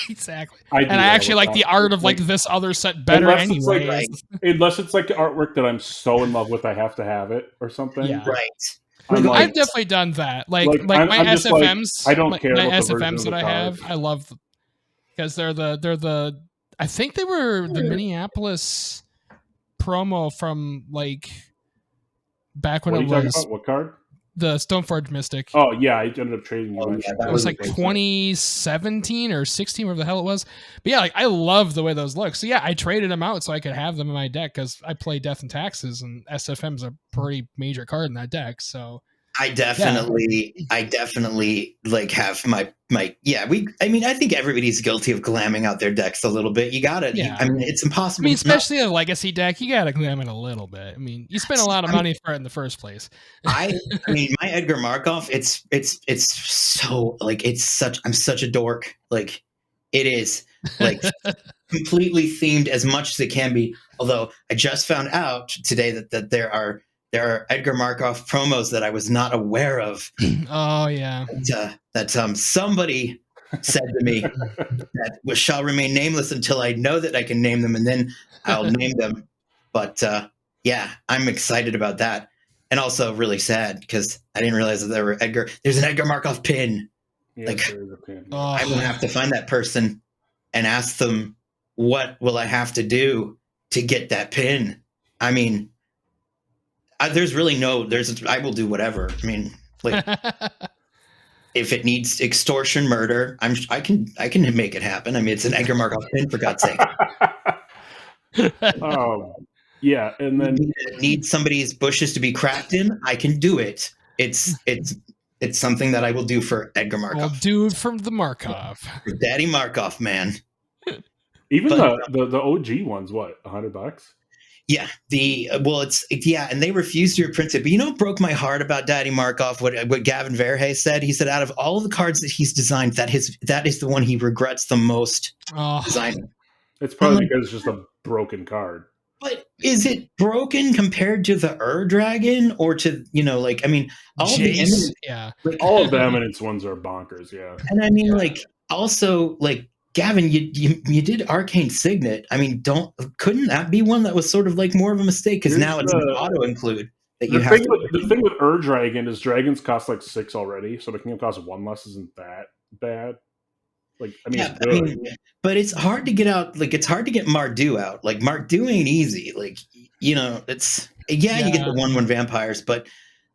Exactly. I actually like the art of like this other set better anyway. Unless it's like the artwork that I'm so in love with, I have to have it or something. Yeah. Right. I've definitely done that. Like my SFMs. I don't care. My SFMs that I have, I love because they're the. I think they were the Minneapolis promo from like back when it was. What card? The Stoneforge Mystic. Oh yeah, I ended up trading. It was like 2017 or 16, whatever the hell it was. But yeah, like I love the way those look. So yeah, I traded them out so I could have them in my deck because I play Death and Taxes, and SFM's a pretty major card in that deck. So I definitely like have my I think everybody's guilty of glamming out their decks a little bit. You gotta, it's impossible. I mean, especially a legacy deck, you gotta glam it a little bit. I mean, you spend a lot of money for it in the first place. I mean, my Edgar Markov, it's so like, I'm such a dork. Like, It is like completely themed as much as it can be. Although I just found out today that there are Edgar Markov promos that I was not aware of. Oh yeah. That somebody said to me that shall remain nameless until I know that I can name them, and then I'll name them. But yeah, I'm excited about that, and also really sad because I didn't realize that there's an Edgar Markov pin. Yeah, Like, there is a pin. I'm gonna have to find that person and ask them, what will I have to do to get that pin? I mean, I will do whatever. I mean, like, if it needs extortion, murder, I can make it happen. I mean, it's an Edgar Markov pin, for God's sake. Yeah, and then need somebody's bushes to be cracked in, I can do it. It's something that I will do for Edgar Markov. Well, dude from the Markov. Daddy Markov, man. Even the OG ones, what, $100? Yeah, and they refused to reprint it. But you know what broke my heart about Daddy Markov? What Gavin Verhey said? He said, out of all of the cards that he's designed, that is the one he regrets the most designing. It's probably because it's just a broken card. But is it broken compared to the Dragon, or to, I mean, all of the Eminence, all of the Eminence ones are bonkers, yeah. And I mean, also, Gavin, you did Arcane Signet. I mean, couldn't that be one that was sort of more of a mistake? Because now it's an auto include that you have. The thing with Dragon is dragons cost 6 already, so making them cost 1 less isn't that bad. But it's hard to get out. It's hard to get Mardu out. Mardu ain't easy. You get the 1/1 vampires, but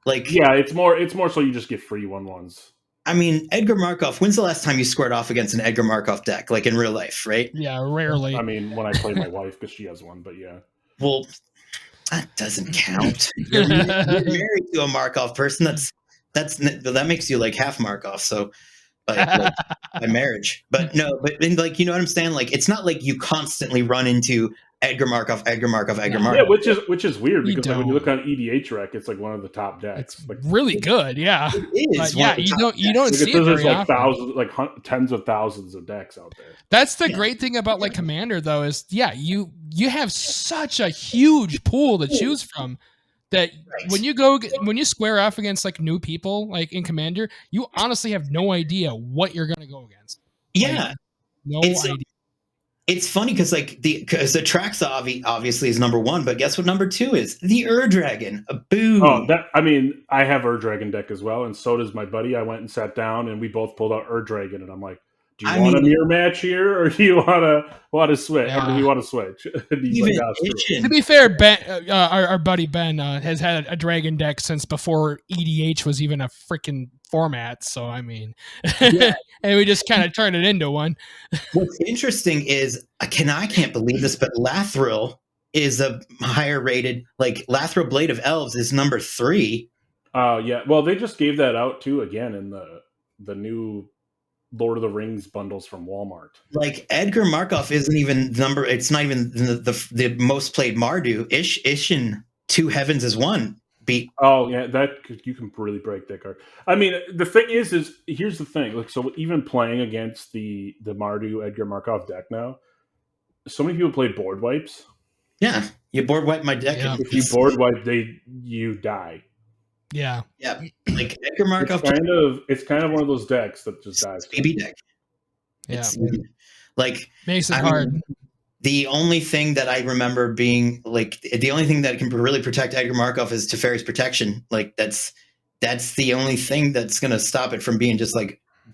it's more so you just get free 1/1s. I mean, Edgar Markov, when's the last time you squared off against an Edgar Markov deck, in real life, right? Yeah, rarely. I mean, when I play my wife, because she has one, but yeah. Well, that doesn't count. You're married to a Markov person. That makes you half Markov, so by marriage. But no, you know what I'm saying? It's not like you constantly run into Edgar Markov. Yeah, which is weird because when you look on EDH Rec, it's one of the top decks. It's really good, yeah. It is. You don't see it very often. Thousands, tens of thousands of decks out there. That's the great thing about Commander, though, is you have such a huge pool to choose from that when you square off against new people in Commander, you honestly have no idea what you're going to go against. Yeah, no idea. It's funny because the Traxa obviously is number 1, but guess what number 2 is? The Dragon. Boom. Oh, I have Dragon deck as well, and so does my buddy. I went and sat down, and we both pulled out Dragon, and I'm like, "Do you want a mirror match here, or do you want to switch? Or do you want to switch?" To be fair, Ben, our buddy Ben, has had a Dragon deck since before EDH was even a freaking format. So I mean, and we just kind of turned it into one. What's interesting is I can't believe this, but Lathril is a higher rated. Lathril Blade of Elves is number 3. Yeah. Well, they just gave that out too again in the new Lord of the Rings bundles from Walmart. Edgar Markov isn't even number. It's not even the most played Mardu. Ishin 2 Heavens is 1. Oh yeah, that you can really break that card. I mean, the thing is here's the thing. So even playing against the Mardu Edgar Markov deck now, so many people play board wipes. Yeah, you board wipe my deck. Yeah. If you board wipe, you die. Yeah. Edgar Markov. It's kind of one of those decks that just dies. BB deck. Yeah. Makes it hard. The only thing that I remember being the only thing that can really protect Edgar Markov is Teferi's Protection. That's the only thing that's going to stop it from being just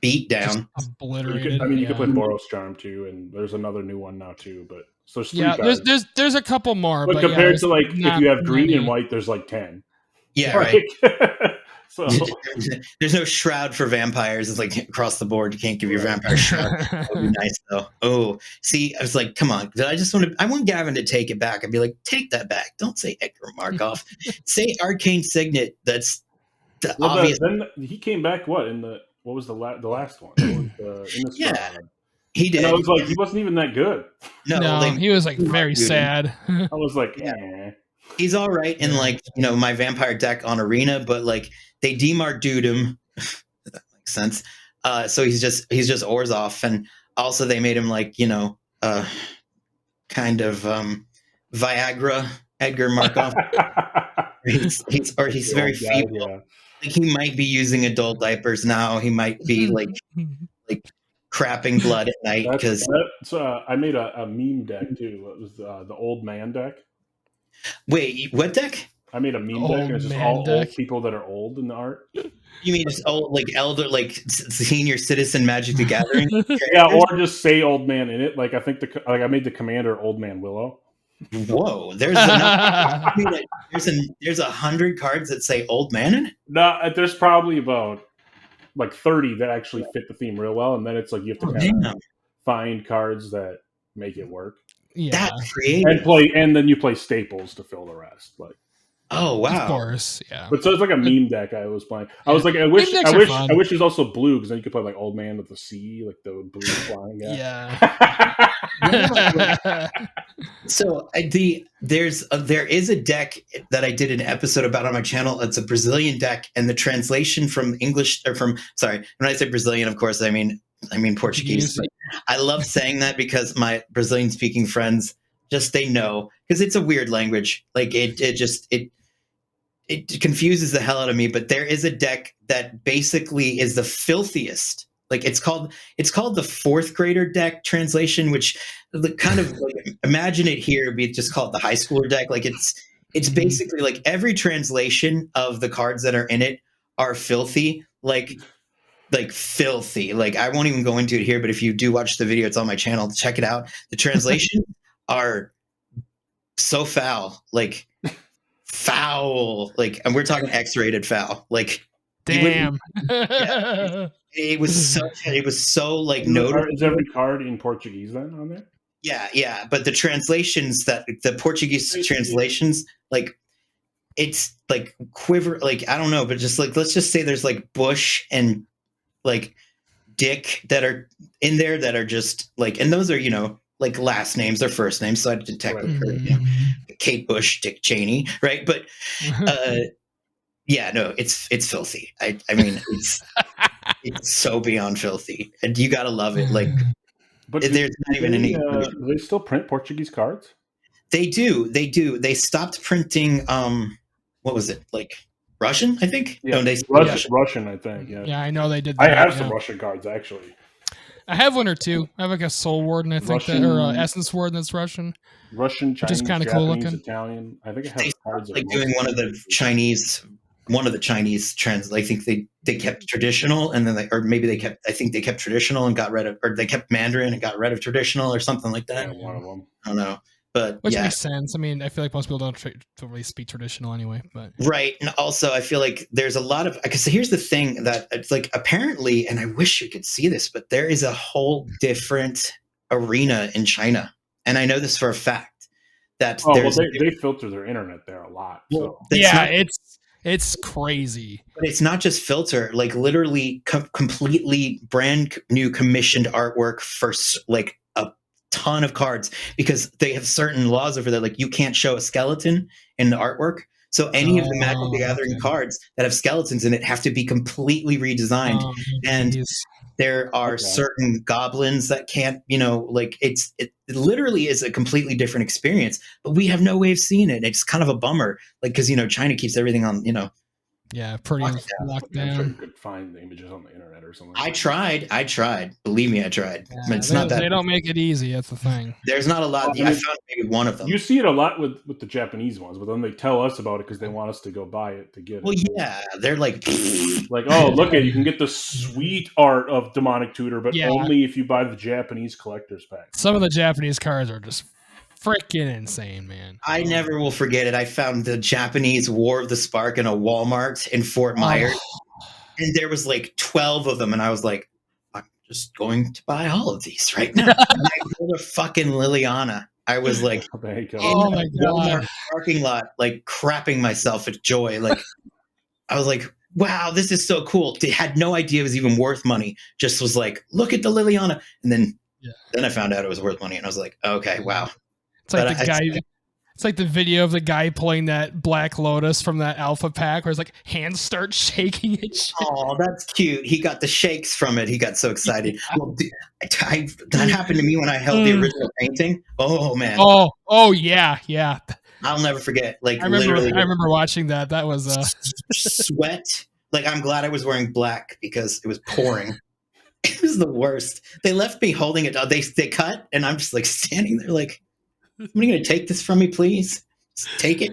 beat down. Just obliterated. You could play Boros Charm too, and there's another new one now too. But so there's a couple more. But compared to if you have green and white, there's 10. Yeah, right. So there's no shroud for vampires. It's across the board. You can't give your vampire shroud. That would be nice though. Oh, see, I was come on. I want Gavin to take it back. I'd be take that back. Don't say Edgar Markov. Say Arcane Signet. That's the obvious. Then he came back. What was the last one? In the he did. And I was he wasn't even that good. No, he was very sad. I was eh. He's all right in my vampire deck on Arena, but they demardued him. That makes sense. So he's just Orzhov, and also they made him like, kind of Viagra Edgar Markov. he's very feeble. Yeah. Like he might be using adult diapers now. He might be like crapping blood at night because I made a meme deck too. It was the old man deck. Wait, what deck? I made a meme deck, and it's just all old people that are old in the art. You mean just old, like elder, like senior citizen Magic the Gathering? Yeah, or just say old man in it. Like I think I made the commander Old Man Willow. Whoa, there's enough. There's 100 cards that say old man in it. No, there's probably about like 30 that actually fit the theme real well, and then it's like you have to kind of find cards that make it work. Yeah, that's creative. And then you play staples to fill the rest. Like, oh wow, of course, yeah. But so it's like a meme deck I was playing. I was like, I wish there's also blue because then you could play like old man with the C, like the blue flying guy. Yeah. So there is a deck that I did an episode about on my channel. It's a Brazilian deck, and the translation from English when I say Brazilian, of course, I mean Portuguese. I love saying that because my Brazilian speaking friends they know because it's a weird language. Like it confuses the hell out of me. But there is a deck that basically is the filthiest. Like it's called the fourth grader deck translation, which kind of like imagine it here, it'd be just called the high schooler deck. Like it's basically like every translation of the cards that are in it are filthy, like filthy. Like I won't even go into it here, but if you do watch the video, it's on my channel. Check it out. The translations are so foul, like and we're talking X-rated foul, like. Damn. It was so like notable. Is every card in Portuguese then on there? Yeah. But the translations the Portuguese translations, like it's like quiver, like I don't know, but just like let's just say there's like Bush and like Dick that are in there that are just like, and those are like last names, their first names. So I detect Kate Bush, Dick Cheney, right? But yeah, no, it's filthy. I mean, it's so beyond filthy, and you gotta love it. Like, but there's not even any. Do they still print Portuguese cards? They do. They stopped printing. What was it like? Russian, I think. Yeah, no, Russian, I think. Yeah. Yeah, I know they did that. I have some Russian cards actually. I have one or two. I have like a Soul Warden, I think, or Essence Warden that's Russian. Russian, Chinese, which is kind of cool looking. Italian. I think I have cards like doing one of the Chinese trends. I think they kept traditional, and then I think they kept traditional and got rid of, or they kept Mandarin and got rid of traditional, or something like that. Yeah, one of them. I don't know, but which makes sense. I mean, I feel like most people don't really speak traditional anyway. But right, and also I feel like there's a lot of because here's the thing that it's like apparently, and I wish you could see this, but there is a whole different arena in China, and I know this for a fact. That they filter their internet there a lot. So. It's crazy. But it's not just filter, like literally completely brand new commissioned artwork for like a ton of cards because they have certain laws over there. Like you can't show a skeleton in the artwork. So any of the Magic the Gathering cards that have skeletons in it have to be completely redesigned. And there are certain goblins that can't, like it literally is a completely different experience, but we have no way of seeing it. It's kind of a bummer. Like, cause China keeps everything on, pretty locked down. I'm sure you could find the images on the internet or something. I tried. Believe me, I tried. Yeah, I mean, it's not that they don't make it easy. That's the thing. There's not a lot. I found maybe one of them. You see it a lot with the Japanese ones, but then they tell us about it because they want us to go buy it to get it. Well, yeah, they're like, oh, look at you can get the sweet art of Demonic Tutor, but only if you buy the Japanese collector's pack. Some of the Japanese cards are just freaking insane, man. I never will forget it. I found the Japanese War of the Spark in a Walmart in Fort Myers, and there was like 12 of them, and I was like, I'm just going to buy all of these right now. And I pulled a fucking Liliana. I was like, oh my God. Walmart parking lot, like crapping myself at joy. Like, I was like, wow, this is so cool. They had no idea it was even worth money. Just was like, look at the Liliana. And then I found out it was worth money, and I was like, okay, wow. It's like It's like the video of the guy playing that Black Lotus from that alpha pack where his like hands start shaking and shit. Oh, that's cute. He got the shakes from it. He got so excited. Yeah. Well, that happened to me when I held the original painting. Oh man. Oh yeah. I'll never forget. Like I remember watching that. That was sweat. Like I'm glad I was wearing black because it was pouring. It was the worst. They left me holding it. They cut, and I'm just like standing there like, somebody gonna take this from me, please? Just take it.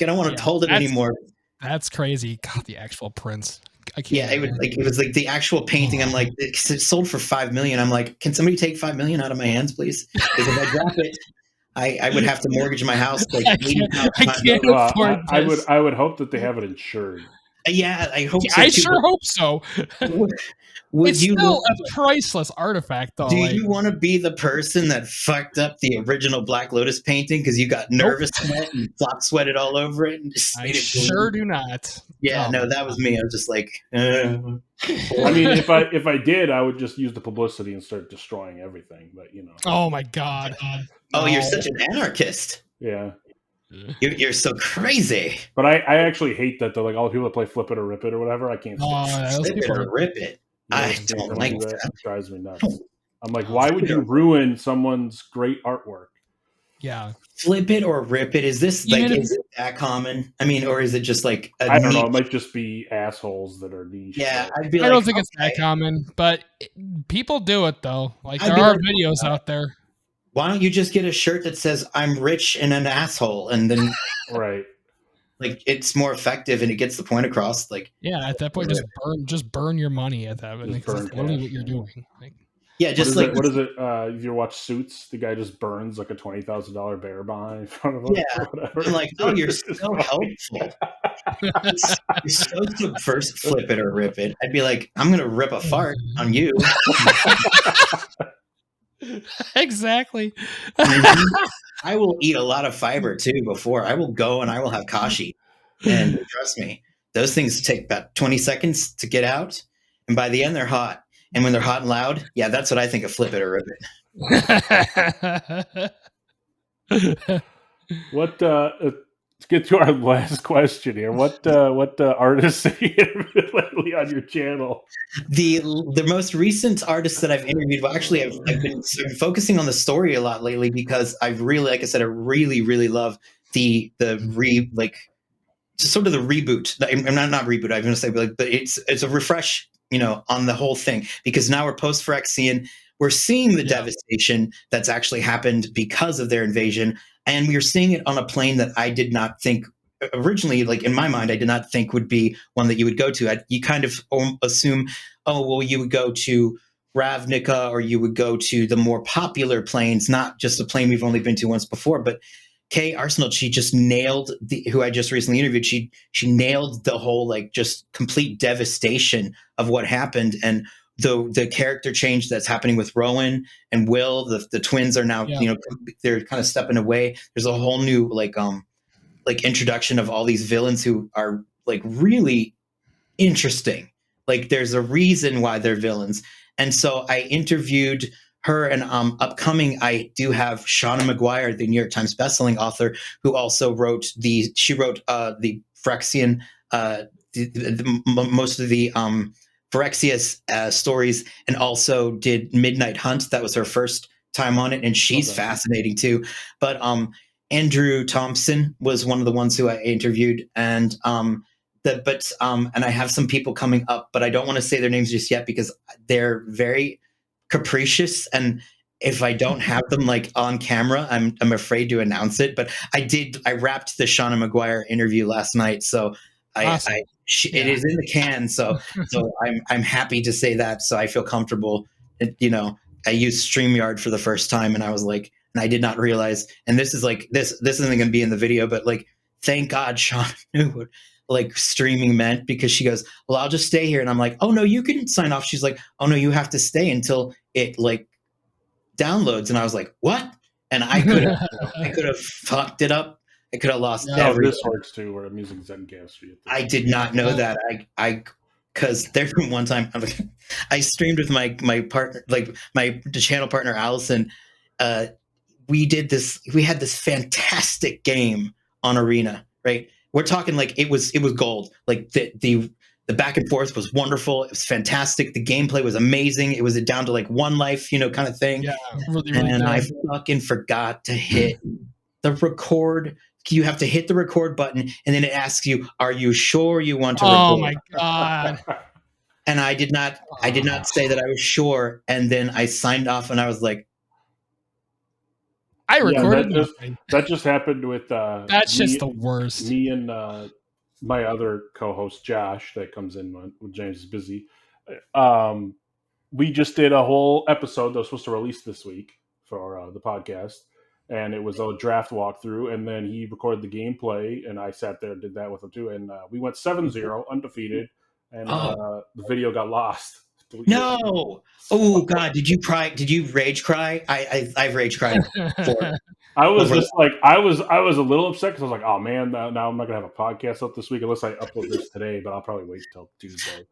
I don't want to hold it anymore. That's crazy. God, the actual prints. I can't. Yeah, it was like the actual painting. I'm like, it sold for $5 million. I'm like, can somebody take $5 million out of my hands, please? Because if I drop it, I would have to mortgage my house. Like, I can't afford this. I would hope that they have it insured. Yeah, I hope so. I sure hope so. It's still a priceless artifact, though. Do you want to be the person that fucked up the original Black Lotus painting because you got nervous sweat and flop sweated all over it? And just I sure do not. Yeah, no, that was me. I was just like, I mean, if I did, I would just use the publicity and start destroying everything. But you know. Oh my god. Oh, you're such an anarchist. Yeah. You're so crazy. But I actually hate that though. Like all the people that play Flip It or Rip It or whatever, I can't Flip It or Rip It. I don't like that. It drives me nuts. I'm like, why would you ruin someone's great artwork? Yeah. Flip it or rip it. Is this like, is it that common? I mean, or is it just like I don't know. It might just be assholes that are niche. Yeah, I don't think it's that common, but people do it though. Like there are videos out there. Why don't you just get a shirt that says "I'm rich and an asshole" and then right. Like it's more effective and it gets the point across. Like at that point, just burn your money at that. That's literally what you're doing. Like, yeah, just what is it? If you watch Suits, the guy just burns like a $20,000 bear behind in front of him. Yeah, I'm like, oh, you're so helpful. You're so subversive. Flip it or rip it. I'd be like, I'm gonna rip a fart on you. Exactly. I will eat a lot of fiber too before I will go and I will have kashi. And trust me, those things take about 20 seconds to get out. And by the end, they're hot. And when they're hot and loud, yeah, that's what I think of Flip It or Rip It. Let's get to our last question here. What artists have you interviewed lately on your channel? The most recent artists that I've interviewed, well, actually, I've been focusing on the story a lot lately because I've really, like I said, I really love the sort of the reboot. I'm not reboot. I'm going to say, but it's a refresh, on the whole thing because now we're post Phyrexian. We're seeing the devastation that's actually happened because of their invasion. And we are seeing it on a plane that I did not think originally, like in my mind, I did not think would be one that you would go to. You kind of assume, oh, well, you would go to Ravnica or you would go to the more popular planes, not just a plane we've only been to once before. But Kay Arsenal, she just nailed who I just recently interviewed. She nailed the whole like just complete devastation of what happened and the character change that's happening with Rowan and Will. The twins are now they're kind of stepping away. There's a whole new like introduction of all these villains who are like really interesting. Like there's a reason why they're villains. And so I interviewed her and upcoming, I do have Shauna Maguire, the New York Times bestselling author, who also wrote the Phyrexian, most of the Phyrexia stories, and also did Midnight Hunt. That was her first time on it, and she's fascinating too. But Andrew Thompson was one of the ones who I interviewed, and and I have some people coming up, but I don't want to say their names just yet because they're very capricious, and if I don't have them like on camera, I'm afraid to announce it. But I wrapped the Shauna Maguire interview last night, so awesome. It is in the can, so I'm happy to say that. So I feel comfortable. I used StreamYard for the first time, and I was like, and I did not realize. And this is like this isn't going to be in the video, but like, thank God Shauna knew what like streaming meant because she goes, well, I'll just stay here, and I'm like, oh no, you can sign off. She's like, oh no, you have to stay until it like downloads, and I was like, what? And I could have fucked it up. I could have lost everything. This works too, where I'm using Zencastr. I did not know that. Because there's been one time I streamed with my partner, like my channel partner Allison. we had this fantastic game on Arena, right? We're talking like it was gold. Like the back and forth was wonderful. It was fantastic. The gameplay was amazing. It was down to like one life, kind of thing. Yeah, really, really and good. I fucking forgot to hit the record. You have to hit the record button, and then it asks you, "Are you sure you want to record?" Oh my god! And I did not say that I was sure, and then I signed off, and I was like, I recorded. That just happened with. That's just the worst. Me and my other co-host Josh, that comes in when James is busy. We just did a whole episode that was supposed to release this week for the podcast, and it was a draft walkthrough. And then he recorded the gameplay, and I sat there and did that with him too. And we went 7-0, undefeated, and the video got lost. No! Oh god! Did you cry? Did you rage cry? I've rage cried before. I was just like, I was a little upset because I was like, oh man, now I'm not gonna have a podcast up this week unless I upload this today. But I'll probably wait till Tuesday.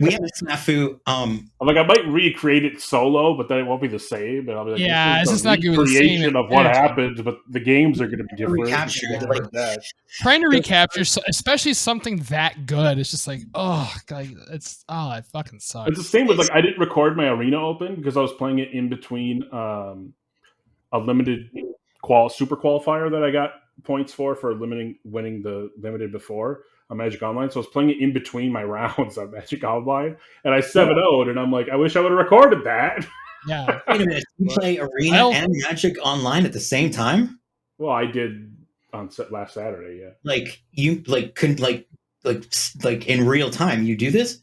We had a snafu. I'm like, I might recreate it solo, but then it won't be the same. And I'll be like, yeah, it's just not going to be the same. Of what happened, but the games are going to be different. Trying to recapture, especially something that good, it's just like, oh god, it fucking sucks. It's the same with like, I didn't record my Arena Open because I was playing it in between a limited super qualifier that I got points for winning the limited before on Magic Online. So I was playing it in between my rounds on Magic Online, and I 7-0'd, and I'm like, I wish I would have recorded that. Yeah. Wait a minute, you play Arena and Magic Online at the same time? Well, I did on last Saturday, yeah. Like you couldn't like in real time you do this?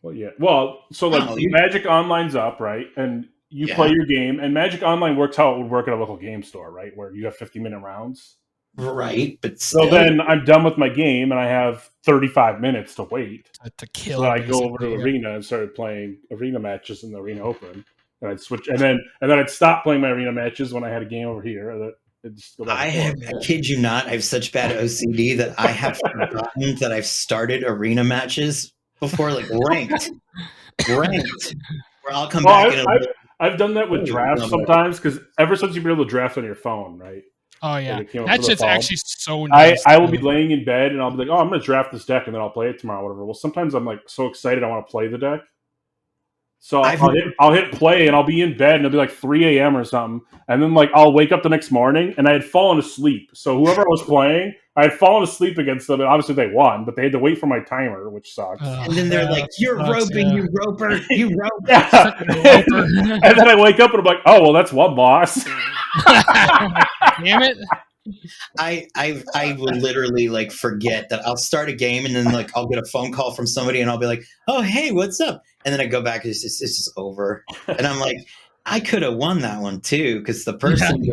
Well, yeah. Well, so like Magic Online's up, right? And you play your game, and Magic Online works how it would work at a local game store, right? Where you have 50-minute rounds. Right, but still. So then I'm done with my game, and I have 35 minutes to wait to kill. So I go over to Arena and started playing Arena matches in the Arena Open, and I'd switch, and then I'd stop playing my Arena matches when I had a game over here. I kid you not, I have such bad OCD that I have forgotten that I've started Arena matches before, like ranked. Where I'll come back. I've done that with drafts sometimes because ever since you've been able to draft on your phone, right? Oh yeah, that shit's actually so nice. I will be laying in bed and I'll be like, oh, I'm going to draft this deck and then I'll play it tomorrow, whatever. Well, sometimes I'm like so excited I want to play the deck, so I'll hit play and I'll be in bed and it'll be like 3 a.m. or something, and then like I'll wake up the next morning and I had fallen asleep. So whoever I was playing, I had fallen asleep against them, and obviously they won, but they had to wait for my timer, which sucks. And then they're like, "You're roping, you roper, you rope." And then I wake up and I'm like, "Oh, well, that's one loss." Damn it! I will literally like forget that I'll start a game and then like I'll get a phone call from somebody and I'll be like, "Oh, hey, what's up?" And then I go back and it's just over, and I'm like, I could have won that one too because the person. Yeah.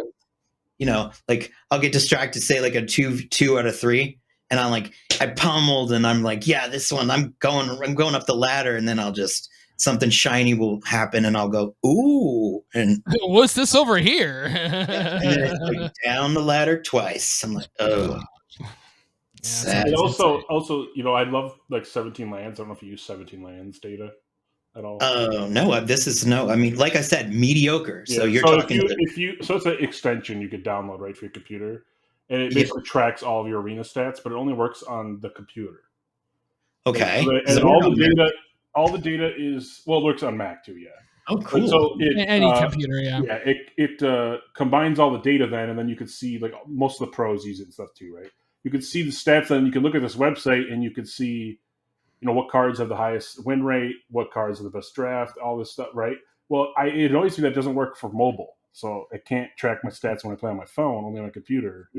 Like I'll get distracted, say like a 2 out of 3, and I'm like, I pummeled, and I'm like, yeah, this one, I'm going up the ladder, and then I'll just something shiny will happen, and I'll go, ooh, and what's this over here? And then it's like down the ladder twice. I'm like, oh. Yeah, and also, I love like 17 lands. I don't know if you use 17 lands data at all. No, I mean, like I said, mediocre. So you're talking. So it's an extension you could download right for your computer, and it basically tracks all of your Arena stats, but it only works on the computer. Okay. And all the data is it works on Mac too. Yeah. Oh, cool. So any computer, yeah. Yeah, it combines all the data then, and then you could see like most of the pros use it and stuff too, right? You could see the stats, and you can look at this website, and you could see. What cards have the highest win rate, what cards are the best draft, all this stuff, right? Well, it always that doesn't work for mobile, so it can't track my stats when I play on my phone, only on my computer.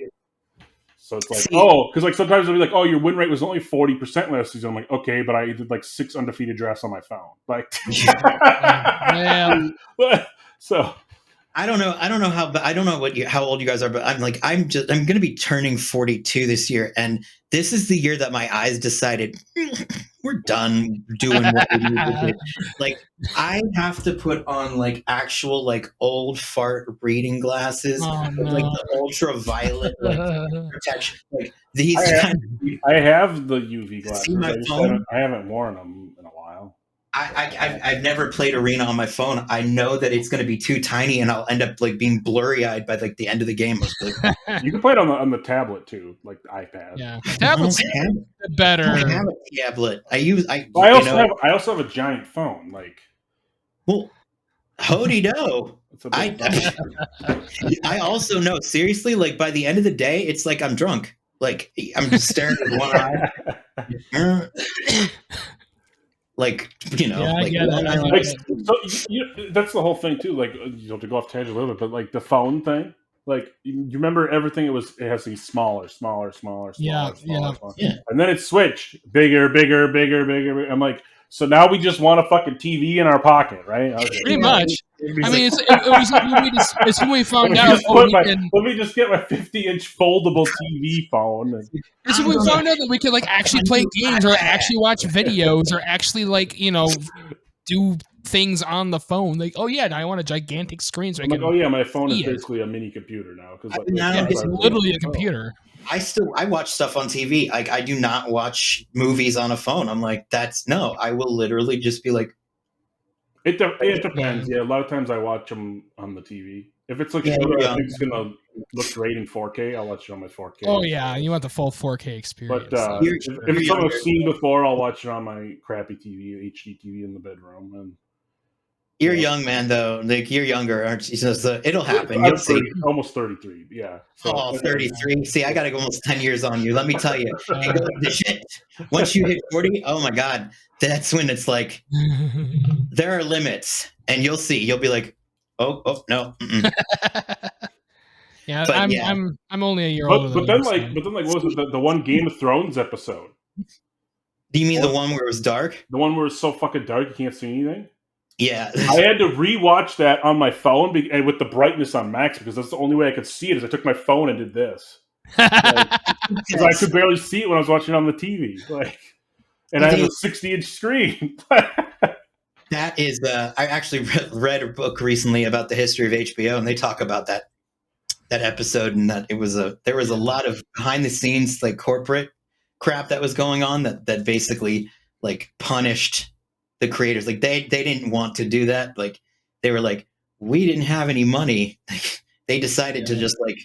So it's like, because like sometimes it'll be like, your win rate was only 40% last season. I'm like, okay, but I did like 6 undefeated drafts on my phone, like, so. I don't know how old you guys are, but I'm going to be turning 42 this year, and this is the year that my eyes decided we're done doing what we need to do. Like I have to put on like actual like old fart reading glasses, like the ultraviolet protection. Like these. I have the UV glasses. I haven't worn them in a while. I've never played Arena on my phone. I know that it's going to be too tiny, and I'll end up like being blurry eyed by like the end of the game. You can play it on the tablet too, like the iPad. Yeah, tablets better. I have a tablet. I also have a giant phone. Like, well, hody do. I also know, seriously, like by the end of the day, it's like I'm drunk. Like I'm just staring with one eye. Like, you know, that's the whole thing too. Like, to go off tangent a little bit, but like the phone thing, like you remember everything. It has to be smaller, yeah. And then it switched bigger. I'm like, so now we just want a fucking TV in our pocket, right? Pretty much. I mean, it's when we found out. Let me just get my 50-inch foldable TV phone. It's when we found out that we could like actually play games or actually watch videos or actually like, you know, do things on the phone. Like, oh yeah, now I want a gigantic screen. So my phone is basically a mini computer now because it's literally a computer. I watch stuff on TV. Like I do not watch movies on a phone. I'm like, I will literally just be like. It depends. Yeah, a lot of times I watch them on the TV. If it's like I think it's gonna look great in 4K, I'll watch it on my 4K. Oh yeah, you want the full 4K experience. But if it's something I've seen before, I'll watch it on my crappy TV, HD TV in the bedroom. And you're young, man. Though, like you're younger, aren't you? So it'll happen. You'll see. Almost 33. Yeah. So, 33. See, I got to go almost 10 years on you. Let me tell you. Once you hit 40, oh my God, that's when it's like there are limits, and you'll see. You'll be like, oh no. Yeah, but I'm only a year older. But then what was it? The one Game of Thrones episode. Do you mean the one where it was dark? The one where it's so fucking dark you can't see anything? Yeah. I had to rewatch that on my phone and with the brightness on max because that's the only way I could see it is I took my phone and did this. Because I could barely see it when I was watching it on the TV. And I had a 60-inch screen. That is, I actually read a book recently about the history of HBO, and they talk about that episode, and that there was a lot of behind the scenes like corporate crap that was going on that basically like punished the creators. Like they didn't want to do that. Like they were like, we didn't have any money. They decided to just like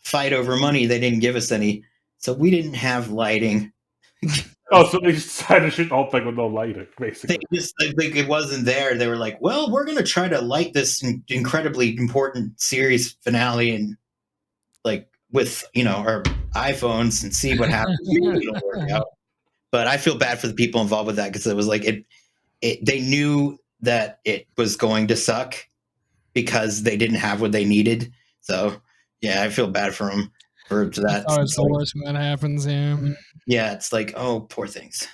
fight over money. They didn't give us any, so we didn't have lighting. So they decided to shoot the whole thing with no lighting, basically. They just like it wasn't there. They were like, well, we're going to try to light this incredibly important series finale and like with, you know, our iPhones and see what happens. It'll work out. But I feel bad for the people involved with that because it was like they knew that it was going to suck because they didn't have what they needed. So yeah, I feel bad for them for that. Oh, it's the worst when that happens. Yeah, it's like, oh, poor things.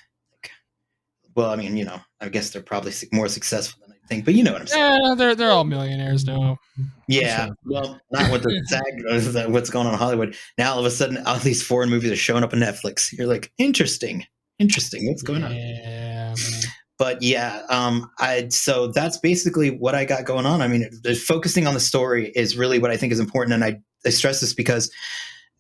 Well, I mean, you know, I guess they're probably more successful than I think, but you know what I'm saying. Yeah, they're all millionaires now. Yeah, sure. Well, not with the SAG, what's going on in Hollywood. Now all of a sudden, all these foreign movies are showing up on Netflix. You're like, interesting. What's going on? Yeah. But yeah, so that's basically what I got going on. I mean, focusing on the story is really what I think is important, and I stress this because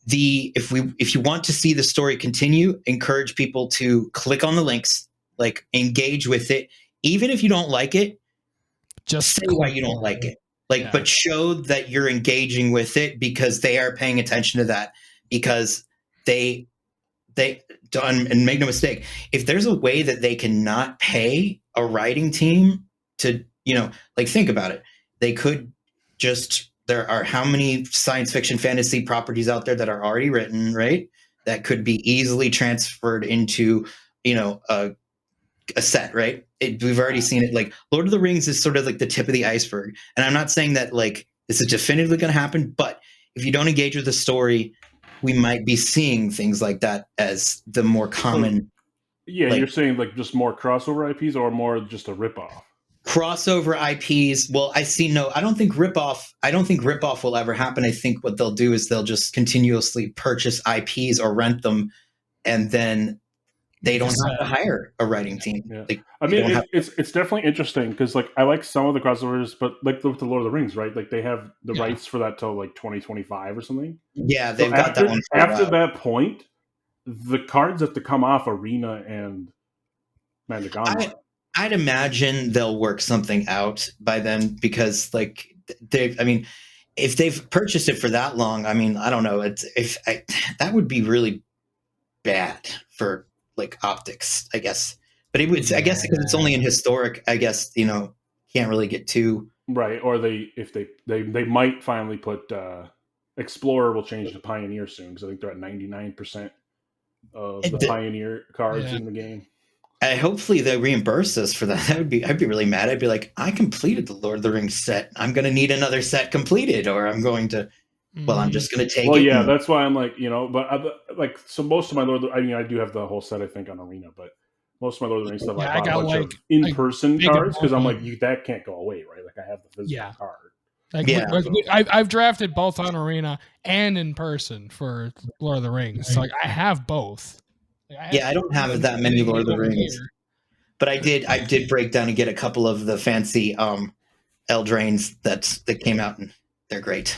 if you want to see the story continue, encourage people to click on the links, like engage with it, even if you don't like it. Just say why you don't like it, but show that you're engaging with it because they are paying attention to that because they done. And make no mistake, if there's a way that they cannot pay a writing team to, you know, like think about it, they could just. There are how many science fiction fantasy properties out there that are already written, right? That could be easily transferred into, you know, a set, right? We've already seen it. Like Lord of the Rings is sort of like the tip of the iceberg. And I'm not saying that like this is definitively going to happen, but if you don't engage with the story, we might be seeing things like that as the more common. Yeah, you're saying like just more crossover IPs or more just a ripoff? Crossover IPs. Well, I don't think ripoff will ever happen. I think what they'll do is they'll just continuously purchase IPs or rent them, and then they don't have to hire a writing team. Yeah. Like, I mean, it's definitely interesting because like I like some of the crossovers, but like with the Lord of the Rings, right? Like they have the rights for that till like 2025 or something. Yeah, they've got that one. After that point, the cards have to come off Arena and Mandagama. I'd imagine they'll work something out by then because like if they've purchased it for that long, I mean, I don't know. That would be really bad for like optics, I guess. But I guess because it's only in historic, I guess, can't really get too right. Or they might finally put Explorer will change to Pioneer soon because I think they're at 99% of the Pioneer cards in the game. Hopefully they reimburse us for that. I'd be really mad. I'd be like, I completed the Lord of the Rings set. I'm going to need another set completed, or I'm going to. Well, I'm just going to take it. Well, yeah, that's why I'm like, but so most of my Lord. I do have the whole set, I think, on Arena, but most of my Lord of the Rings stuff, I bought a bunch of in-person cards because I'm like, that can't go away, right? Like I have the physical card. I've drafted both on Arena and in person for Lord of the Rings. So like I have both. I don't have that many Lord of the Rings, but I did break down and get a couple of the fancy Eldraines that came out, and they're great.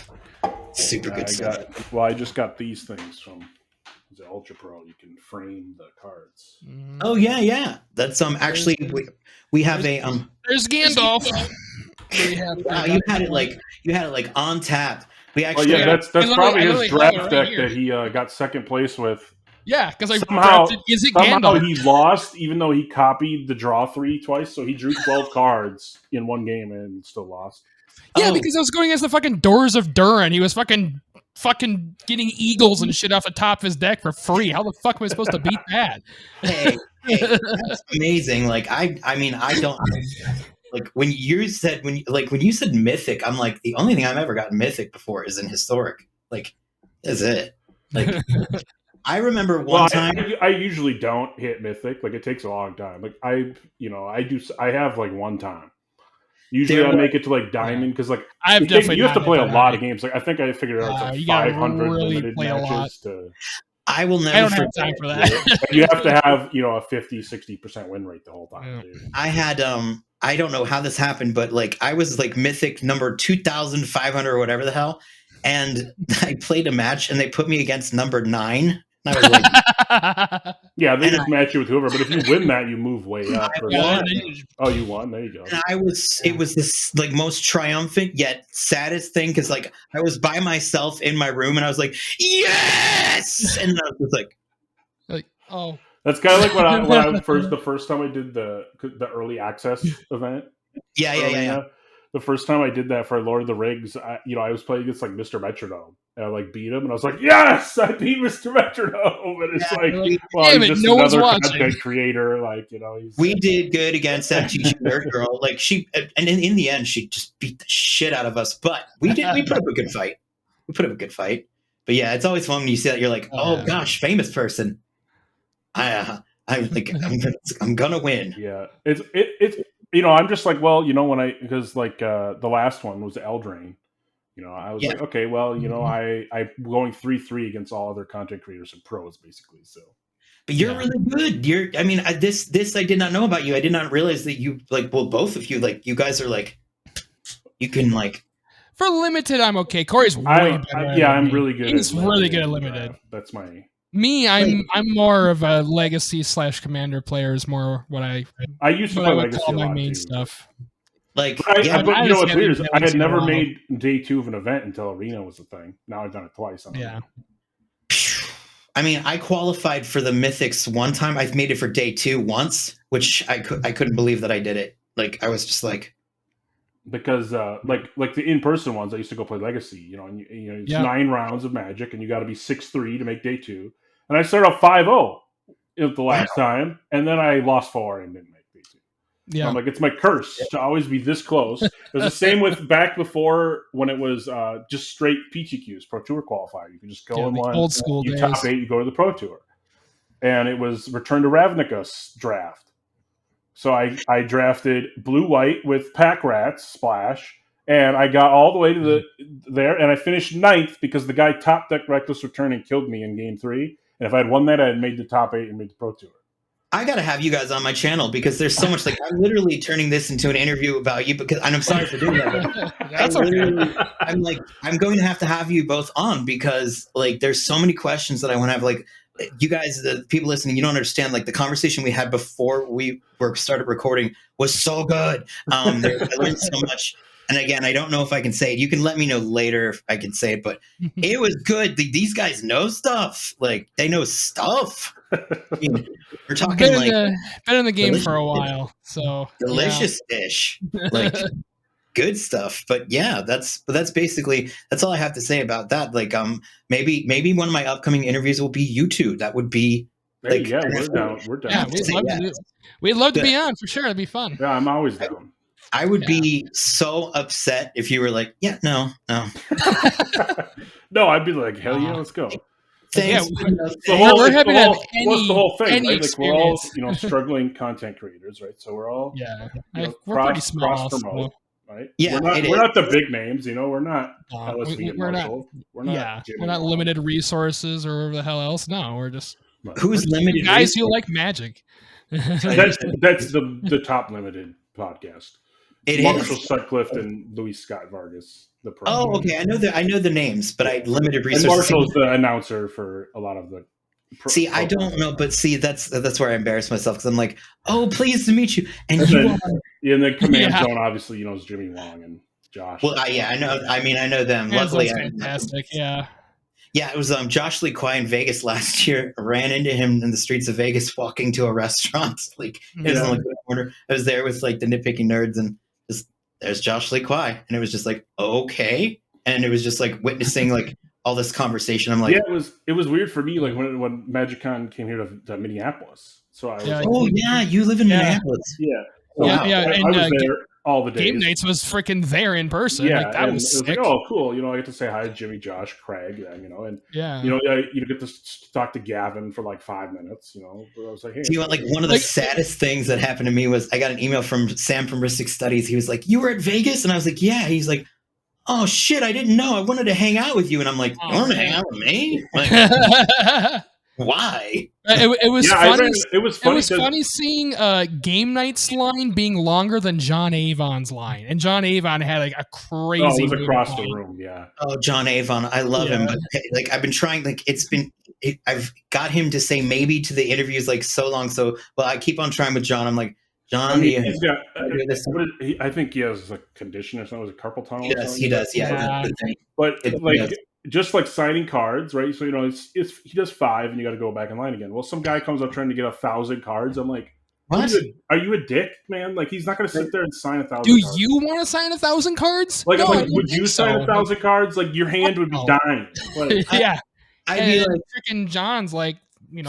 Super good stuff. I just got these things from the Ultra Pro. You can frame the cards. Oh yeah. That's actually we have there's Gandalf. You had it like on tap. We actually that's probably his draft deck that he got second place with. Yeah, because I drafted Gandalf. He lost, even though he copied the draw 3 twice. So he drew 12 cards in one game and still lost. Yeah, because I was going against the fucking Doors of Durin. He was fucking getting eagles and shit off the top of his deck for free. How the fuck am I supposed to beat that? Hey, that's amazing. Like I mean, I don't like when you said Mythic. I'm like, the only thing I've ever gotten Mythic before is in Historic. Like, that's it. Like. I remember one time. I usually don't hit Mythic. Like it takes a long time. Like I have like one time. Usually I make it to like Diamond because like you have to play a lot of games. Like I think I figured out it's like 500 really limited matches. I will never. I don't have time for that. You have to have a 50-60% win rate the whole time. Yeah. I had I don't know how this happened, but like I was like Mythic number 2,500 or whatever the hell, and I played a match and they put me against number 9. And I was like, yeah, they just match you with whoever. But if you win that, you move way up. Oh, you won. There you go. And it was this like most triumphant yet saddest thing because like I was by myself in my room and I was like, yes, and I was like, oh, that's kind of like when the first time I did the early access event. Yeah. The first time I did that for Lord of the Rings, I was playing against like Mr. Metronome, and I like beat him, and I was like, "Yes, I beat Mr. Metronome!" And it's he's just another content creator, like we did good against MTG Nerd Girl, like and in the end, she just beat the shit out of us, but we put up a good fight. But yeah, it's always fun when you see that. You're like, oh gosh, famous person. I'm gonna win. Yeah, it's. I'm just like, well, because like the last one was Eldraine. I was like, okay, well, I'm going 3-3 against all other content creators and pros, basically. So, but you're really good. This I did not know about you. I did not realize that you both of you you guys are like, you can like. For limited, I'm okay. Corey's way better. I'm really good. He's really good at limited. That's my. Me, I'm more of a legacy / commander player. Is more what I used to play legacy call my main too. stuff. Like, but what's weird is I had never made day 2 of an event until Arena was a thing. Now I've done it twice. I mean, I qualified for the Mythics one time. I've made it for day 2 once, which I couldn't believe that I did it. Like I was just like. Because like the in-person ones, I used to go play Legacy, and it's 9 rounds of Magic, and you got to be 6-3 to make day 2. And I started off 5-0 the last time, and then I lost 4 and didn't make day 2. Yeah, I'm like, it's my curse to always be this close. It was the same with back before when it was just straight PTQs, Pro Tour qualifier. You could just go in one, old school days. Top 8, you go to the Pro Tour, and it was Return to Ravnica's draft. So I drafted blue-white with Pack Rats Splash, and I got all the way to there, and I finished 9th because the guy top deck Reckless Return and killed me in game 3. And if I had won that, I had made the top 8 and made the Pro Tour. I got to have you guys on my channel because there's so much. Like, I'm literally turning this into an interview about you and I'm sorry for doing that. That's okay. I'm going to have you both on because like there's so many questions that I want to have. Like you guys, the people listening, you don't understand. Like the conversation we had before we started recording was so good. I learned so much. And again, I don't know if I can say it. You can let me know later if I can say it, but it was good. These guys know stuff. Like they know stuff. I mean, we're talking been in the game for a while, so delicious dish, like good stuff. But yeah, that's basically that's all I have to say about that. Like maybe one of my upcoming interviews will be you two. That would be like yeah, we're down. Yeah, we'd love to be on for sure. It'd be fun. Yeah, I'm always down. I would be so upset if you were like, yeah, no. No, I'd be like, hell yeah, let's go. Thanks. Yeah, we're happy to have what's the whole thing, right? Like we're all, struggling content creators, right? So we're all, we're pretty small. Promote, right? Yeah, we're not the big names, we're not LSV and we're Marshall. We're not limited resources or whatever the hell else. No, we're just who's limited guys who like magic. That's the top limited podcast. Marshall Sutcliffe and Louis Scott Vargas. The pro. Oh, okay. I know the names, but I limited resources. And Marshall's the announcer for a lot of the. I don't know, but that's where I embarrass myself because I'm like, oh, pleased to meet you, and then the command zone obviously knows Jimmy Wong and Josh. Well, I know. I mean, I know them. Luckily, fantastic. Yeah. Yeah, it was Josh Lee Kwai in Vegas last year. Ran into him in the streets of Vegas walking to a restaurant. Like it was on the corner. I was there with like the nitpicking nerds and just there's Josh Lee Kwai. And it was just like, okay. And it was just like witnessing like all this conversation. I'm like, yeah, it was weird for me like when MagicCon came here to Minneapolis. So I was like, oh yeah, you live in Minneapolis. Yeah. So I was there all the days. Game Nights was freaking there in person. Yeah, like, that was sick. Like, oh, cool. I get to say hi to Jimmy, Josh, Craig, and you get to talk to Gavin for like 5 minutes. But I was like, hey. Do you want like one of the saddest things that happened to me was I got an email from Sam from Ristic Studies. He was like, "You were at Vegas," and I was like, "Yeah." He's like, "Oh shit, I didn't know. I wanted to hang out with you," and I'm like, "You want to hang out with me?" Like, why? It was funny. It was funny seeing Game Night's line being longer than John Avon's line, and John Avon had like a crazy. Oh, it was across the room, yeah. Oh, John Avon, I love him, but like I've been trying. Like I've got him to say maybe to the interviews like so long. So, well, I keep on trying with John. I'm like, John, I think he has a condition or something. Was it carpal tunnel? He does. Yeah. But like. Just like signing cards, right? So he does 5, and you got to go back in line again. Well, some guy comes up trying to get 1,000 cards. I'm like, what? Are you a dick, man? Like he's not going to sit there and sign 1,000. Do you want to sign 1,000 cards? Like, no, would you sign 1,000 cards? Like your hand would be dying. Like, yeah, I'd be like, freaking John's like.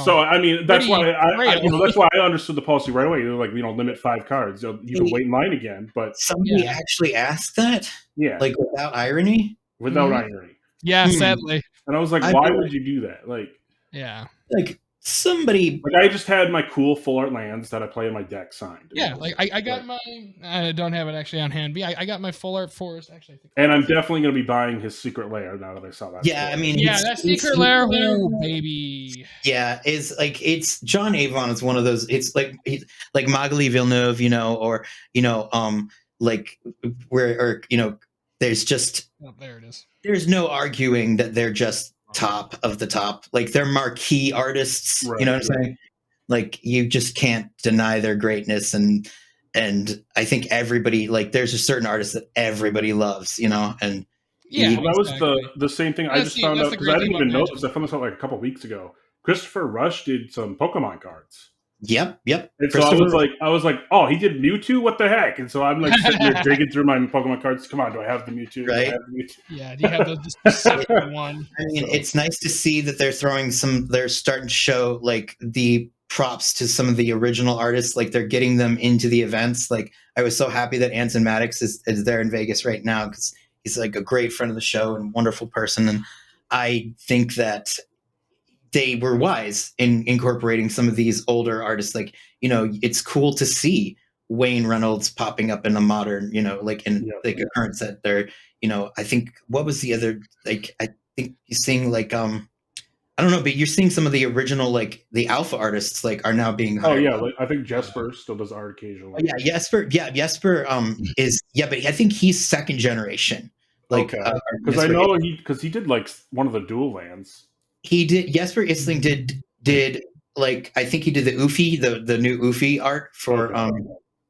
So I mean that's why that's why I understood the policy right away. They're like, limit 5 cards. You can wait in line again. But somebody actually asked that. Yeah, like without irony. Without irony. Yeah, sadly. And I was like, why would you do that? Like, yeah. Like somebody. Like I just had my cool full art lands that I play in my deck signed. Yeah, like I got my. I don't have it actually on hand. But I got my full art forest actually. And I'm definitely going to be buying his secret lair now that I saw that. Yeah, I mean, that secret lair, baby. Yeah, it's John Avon is one of those. It's like Magali Villeneuve, like where there's just. Oh, there it is. There's no arguing that they're just top of the top. Like they're marquee artists. Right, you know what I'm saying? Like you just can't deny their greatness. And I think everybody, like there's a certain artist that everybody loves, and that was the same thing. I just found out because I didn't even know this. I found this out like a couple weeks ago. Christopher Rush did some Pokemon cards. Yep. And so I was like, oh, he did Mewtwo? What the heck? And so I'm like sitting there digging through my Pokemon cards. Come on, do I have the Mewtwo? Right. Yeah, do you have the specific one? I mean, it's nice to see that they're starting to show like the props to some of the original artists. Like they're getting them into the events. Like I was so happy that Anson Maddox is there in Vegas right now because he's like a great friend of the show and wonderful person. And I think that they were wise in incorporating some of these older artists. Like, it's cool to see Wayne Reynolds popping up in a modern, like in like a current set there. I think what was the other, like, I think you're seeing like, I don't know, but you're seeing some of the original, like the alpha artists like are now being hired. Oh yeah. Like, I think Jesper still does art occasionally. Oh, yeah. Jesper is, but I think he's second generation. Like, because I know he did like one of the dual lands. He did. Jesper Isling did did like I think he did the Oofy, the new Oofy art for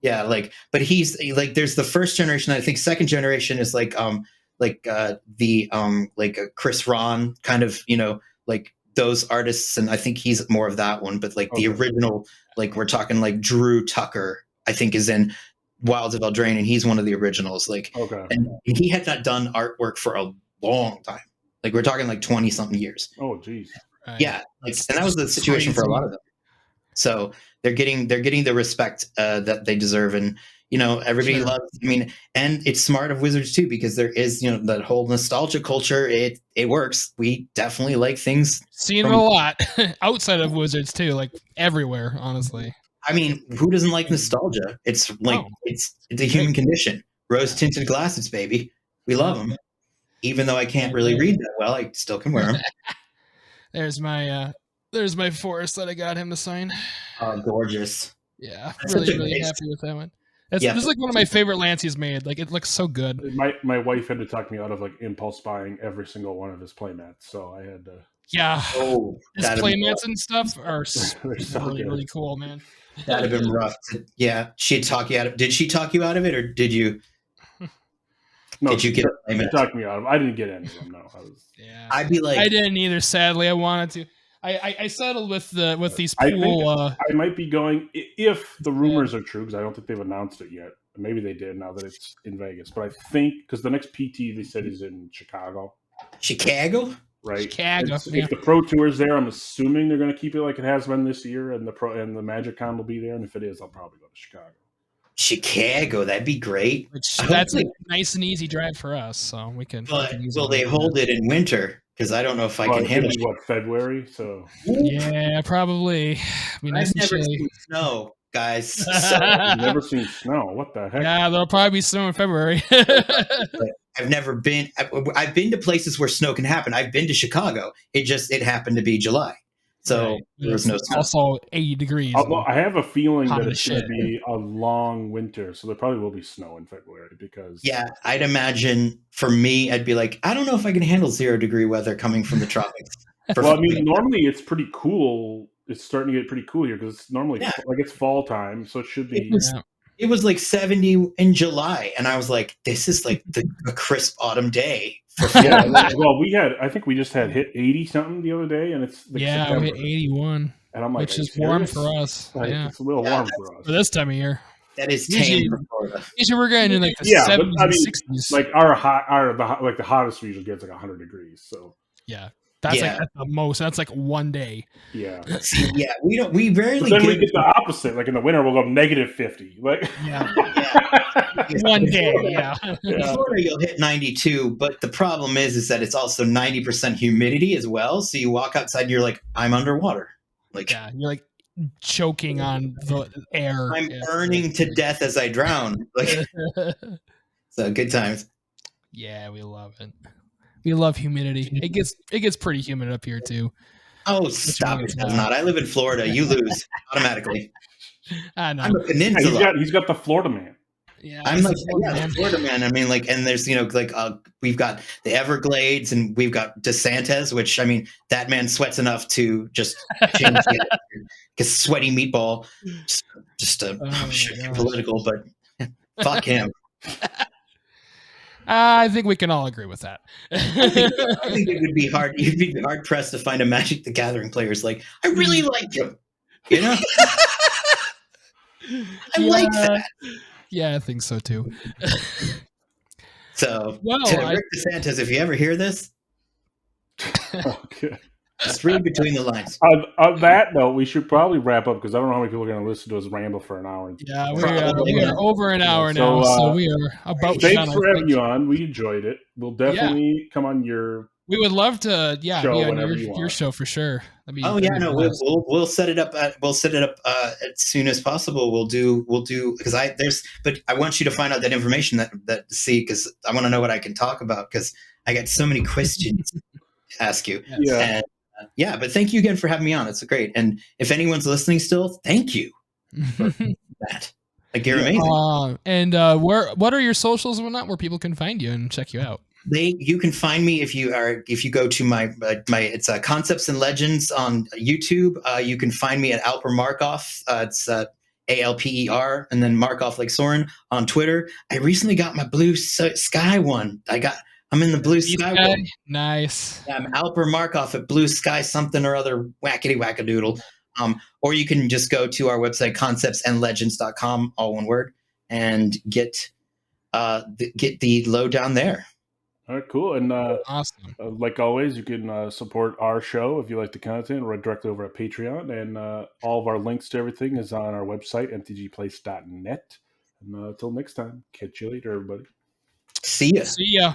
yeah, like, but he's like there's the first generation. I think second generation is like a Chris Ron kind of, you know, like those artists, and I think he's more of that one. But like the original, like we're talking like Drew Tucker, I think is in Wilds of Eldraine, and he's one of the originals. Like, and he had not done artwork for a long time. Like we're talking like 20 something years. Oh, geez. Yeah, like, and that was the situation for a lot of them. So they're getting the respect that they deserve, and you know everybody loves. I mean, and it's smart of Wizards too, because there is, you know, that whole nostalgia culture. It works. We definitely like things. Seen it a lot outside of Wizards too, like everywhere. Honestly, I mean, who doesn't like nostalgia? It's like it's a human condition. Rose tinted glasses, baby. We love them. Even though I can't really read that well, I still can wear them. There's my forest that I got him to sign. Oh, gorgeous. Yeah, really happy with that one. This is like one of my favorite lands he's made. Like, it looks so good. My wife had to talk me out of like impulse buying every single one of his playmats, so I had to. Yeah. Oh, his playmats and stuff are really cool, man. That'd have been rough. Yeah, she'd talk you out of. Did she talk you out of it, or did you? No, did you get? She talked me out of. I didn't get any of them. No, I'd be like, I didn't either. Sadly, I wanted to. I settled with these pool. I might be going if the rumors are true, because I don't think they've announced it yet. Maybe they did now that it's in Vegas. But I think because the next PT they said is in Chicago. Chicago, right? Chicago. If the Pro Tour's there, I'm assuming they're going to keep it like it has been this year, and the Magic Con will be there. And if it is, I'll probably go to Chicago. Chicago, that'd be great. That's a nice and easy drive for us, so we can. But will they hold it in winter? Because I don't know if I can handle it. What, February? So yeah, probably. I've never seen snow, guys. So. You've never seen snow? What the heck? Yeah, there'll probably be snow in February. I've never been. I've been to places where snow can happen. I've been to Chicago. It happened to be July. So there was no snow. Also 80 degrees. Well, I have a feeling that it's going to be a long winter, so there probably will be snow in February because. Yeah, I'd imagine for me, I'd be like, I don't know if I can handle 0 degree weather coming from the tropics. Well, I mean, normally it's pretty cool. It's starting to get pretty cool here because it's normally like it's fall time, so it should be. It was like 70 in July, and I was like, this is like a crisp autumn day. Well, I think we just hit 80 something the other day, and it's like we hit 81, and I'm like, which is warm for us. It's a little warm for us for this time of year. That is tame for Florida. Usually we're getting in like the 70s and 60s. Like the hottest we usually gets like 100 degrees. So that's like at the most. That's like one day. Yeah. Yeah, we rarely. But then we get the opposite. Like in the winter, we'll go -50. Like one day. Yeah. In Florida, you'll hit 92, but the problem is that it's also 90% humidity as well. So you walk outside, and you're like, I'm underwater. Like you're like choking on the air. I'm burning to death as I drown. Like, so good times. Yeah, we love it. We love humidity. It gets pretty humid up here too. Oh, stop it! It does not. I live in Florida. You lose automatically. I know. I'm a peninsula. He's got the Florida man. Yeah, I'm like the Florida man. I mean, like, and there's we've got the Everglades and we've got DeSantis, which I mean, that man sweats enough to just change because sweaty meatball. Just political, but fuck him. I think we can all agree with that. I think it would be hard. You'd be hard pressed to find a Magic the Gathering players like I really like him. You know, I like that. Yeah, I think so too. So, Rick DeSantis, if you ever hear this, okay. Just read between the lines. On that note, we should probably wrap up because I don't know how many people are going to listen to us ramble for an hour. Yeah, we are over an hour now, so we are about. Thanks for having you on. We enjoyed it. We'll definitely come on your. We would love to, be on your show for sure. We'll set it up. We'll set it up as soon as possible. We'll do because but I want you to find out that information that see because I want to know what I can talk about because I got so many questions to ask you. Yeah. And, but thank you again for having me on. It's great. And if anyone's listening still, thank you for that. Like you're amazing. And what are your socials and whatnot where people can find you and check you out? You can find me if you go to my it's Concepts and Legends on YouTube. You can find me at AlperMarkov. It's ALPER and then Markov like Soren on Twitter. I recently got my Blue Sky one. I'm in the Blue Sky one. Nice. Yeah, I'm AlperMarkov at Blue Sky something or other wackety wackadoodle. Or you can just go to our website conceptsandlegends.com, all one word, and get the lowdown there. All right, cool. And awesome. Like always, you can support our show if you like the content right directly over at Patreon. And all of our links to everything is on our website, mtgplace.net. And until next time, catch you later, everybody. See ya. See ya.